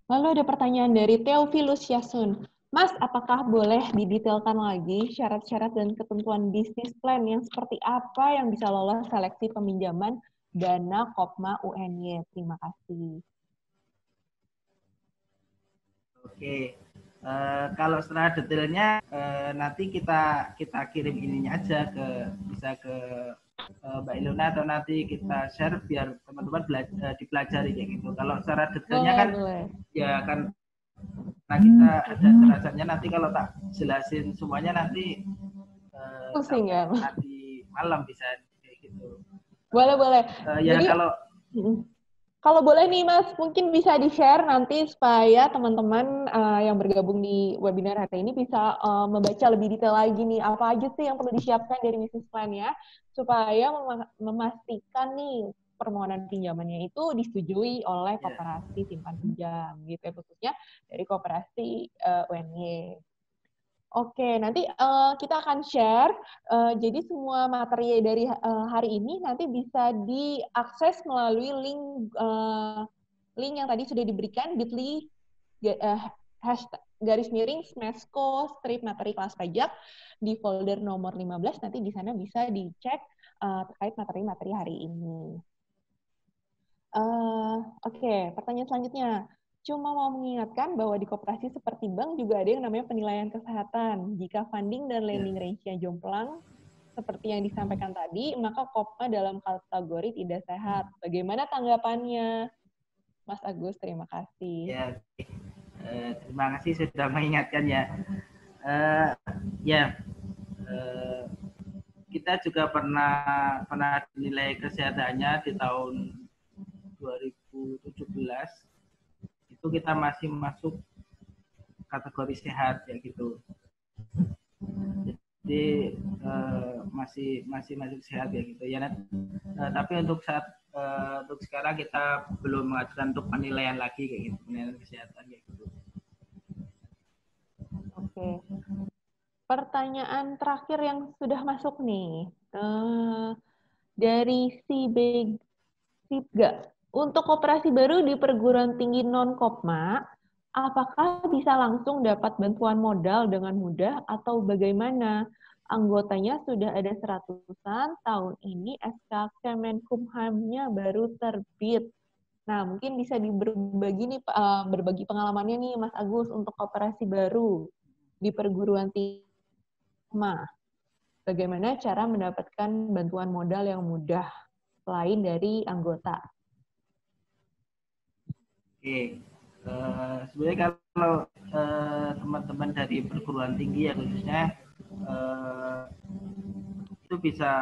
B: Lalu ada pertanyaan dari Theophilus Yasun. Mas, apakah boleh didetailkan lagi syarat-syarat dan ketentuan bisnis plan yang seperti apa yang bisa lolos seleksi peminjaman dana Kopma UNY? Terima kasih.
C: Oke. Kalau setelah detailnya nanti kita kirim ininya aja bisa ke Mbak Ilona, atau nanti kita share biar teman-teman dipelajari kayak gitu. Kalau secara detailnya kan ya kan, nah kita ada syaratnya, nanti kalau tak jelasin semuanya nanti
B: pusing ya.
C: Nanti malam bisa kayak gitu.
B: Boleh.
C: Ya. Jadi,
B: kalau boleh nih Mas, mungkin bisa di-share nanti supaya teman-teman yang bergabung di webinar hari ini bisa membaca lebih detail lagi nih, apa aja sih yang perlu disiapkan dari bisnis plan ya, supaya memastikan nih permohonan pinjamannya itu disetujui oleh koperasi simpan pinjam gitu ya, khususnya dari koperasi UNY. Oke, nanti kita akan share. Jadi semua materi dari hari ini nanti bisa diakses melalui link yang tadi sudah diberikan, bit.ly #smesco/materi kelas pajak di folder nomor 15. Nanti di sana bisa dicek terkait materi-materi hari ini. Oke, pertanyaan selanjutnya. Cuma mau mengingatkan bahwa di koperasi seperti bank juga ada yang namanya penilaian kesehatan. Jika funding dan lending range-nya jomplang, seperti yang disampaikan tadi, maka Kopma dalam kategori tidak sehat. Bagaimana tanggapannya? Mas Agus, terima kasih.
C: Ya, terima kasih sudah mengingatkan ya. Kita juga pernah dinilai kesehatannya di tahun 2017. Itu kita masih masuk kategori sehat ya gitu. Jadi masih masuk sehat ya gitu ya. Tapi untuk sekarang kita belum mengajukan untuk penilaian lagi kayak gitu, penilaian kesehatan kayak gitu.
B: Oke. Pertanyaan terakhir yang sudah masuk nih dari Sibga. Untuk koperasi baru di perguruan tinggi non-Kopma, apakah bisa langsung dapat bantuan modal dengan mudah atau bagaimana? Anggotanya sudah ada 100-an, tahun ini SK Kemenkumham-nya baru terbit. Nah, mungkin bisa berbagi pengalamannya nih Mas Agus untuk koperasi baru di perguruan tinggi. Bagaimana cara mendapatkan bantuan modal yang mudah selain dari anggota?
C: Oke, sebenarnya kalau teman-teman dari perguruan tinggi ya khususnya itu bisa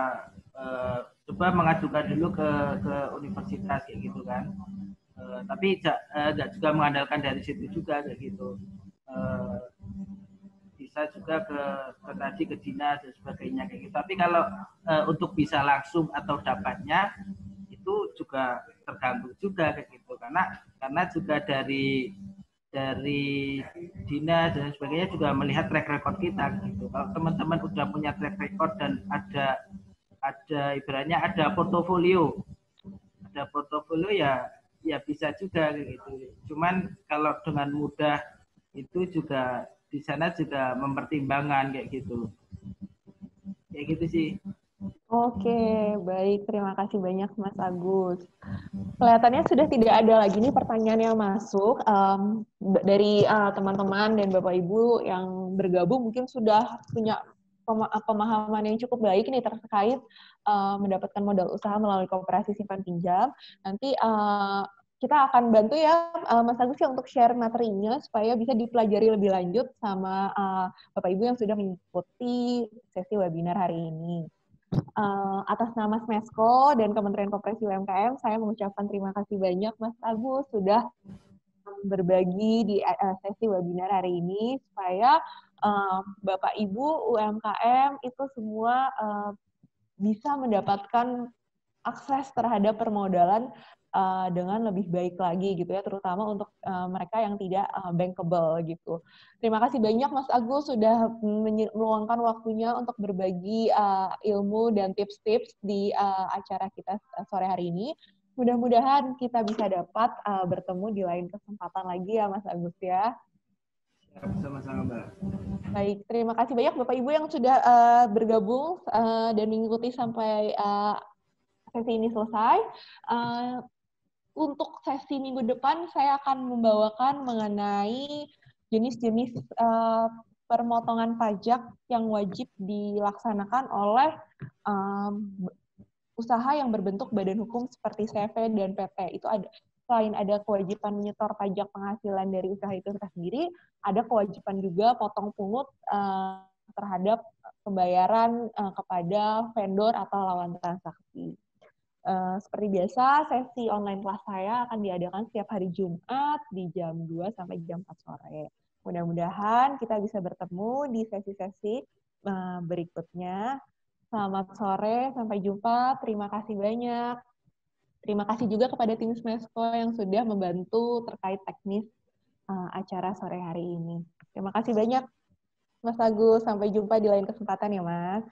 C: coba mengajukan dulu ke universitas kayak gitu kan. Tapi nggak juga mengandalkan dari situ juga kayak gitu. Bisa juga ke dinas dan sebagainya kayak gitu. Tapi kalau untuk bisa langsung atau dapatnya itu juga tergantung juga kayak gitu karena juga dari dinas dan sebagainya juga melihat track record kita gitu. Kalau teman-teman udah punya track record dan ada ibaratnya ada portofolio ya bisa juga gitu. Cuman kalau dengan mudah itu juga di sana juga mempertimbangkan kayak gitu. Kayak gitu sih.
B: Oke, baik. Terima kasih banyak Mas Agus. Kelihatannya sudah tidak ada lagi nih pertanyaan yang masuk dari teman-teman dan Bapak Ibu yang bergabung mungkin sudah punya pemahaman yang cukup baik nih terkait mendapatkan modal usaha melalui koperasi simpan pinjam. Nanti kita akan bantu ya Mas Agus ya untuk share materinya supaya bisa dipelajari lebih lanjut sama Bapak Ibu yang sudah mengikuti sesi webinar hari ini. Atas nama Smesco dan Kementerian Koperasi UMKM, saya mengucapkan terima kasih banyak Mas Agus sudah berbagi di sesi webinar hari ini supaya Bapak Ibu UMKM itu semua bisa mendapatkan akses terhadap permodalan dengan lebih baik lagi gitu ya, terutama untuk mereka yang tidak bankable gitu. Terima kasih banyak Mas Agus sudah meluangkan waktunya untuk berbagi ilmu dan tips-tips di acara kita sore hari ini. Mudah-mudahan kita bisa dapat bertemu di lain kesempatan lagi ya Mas Agus ya.
C: Sama-sama Mbak.
B: Baik, terima kasih banyak Bapak Ibu yang sudah bergabung dan mengikuti sampai sesi ini selesai. Untuk sesi minggu depan, saya akan membawakan mengenai jenis-jenis pemotongan pajak yang wajib dilaksanakan oleh usaha yang berbentuk badan hukum seperti CV dan PT. Itu ada, selain ada kewajiban menyetor pajak penghasilan dari usaha itu sendiri, ada kewajiban juga potong pungut terhadap pembayaran kepada vendor atau lawan transaksi. Seperti biasa, sesi online kelas saya akan diadakan setiap hari Jumat di jam 2 sampai jam 4 sore. Mudah-mudahan kita bisa bertemu di sesi-sesi berikutnya. Selamat sore, sampai jumpa. Terima kasih banyak. Terima kasih juga kepada tim Smesco yang sudah membantu terkait teknis acara sore hari ini. Terima kasih banyak, Mas Agus. Sampai jumpa di lain kesempatan ya, Mas.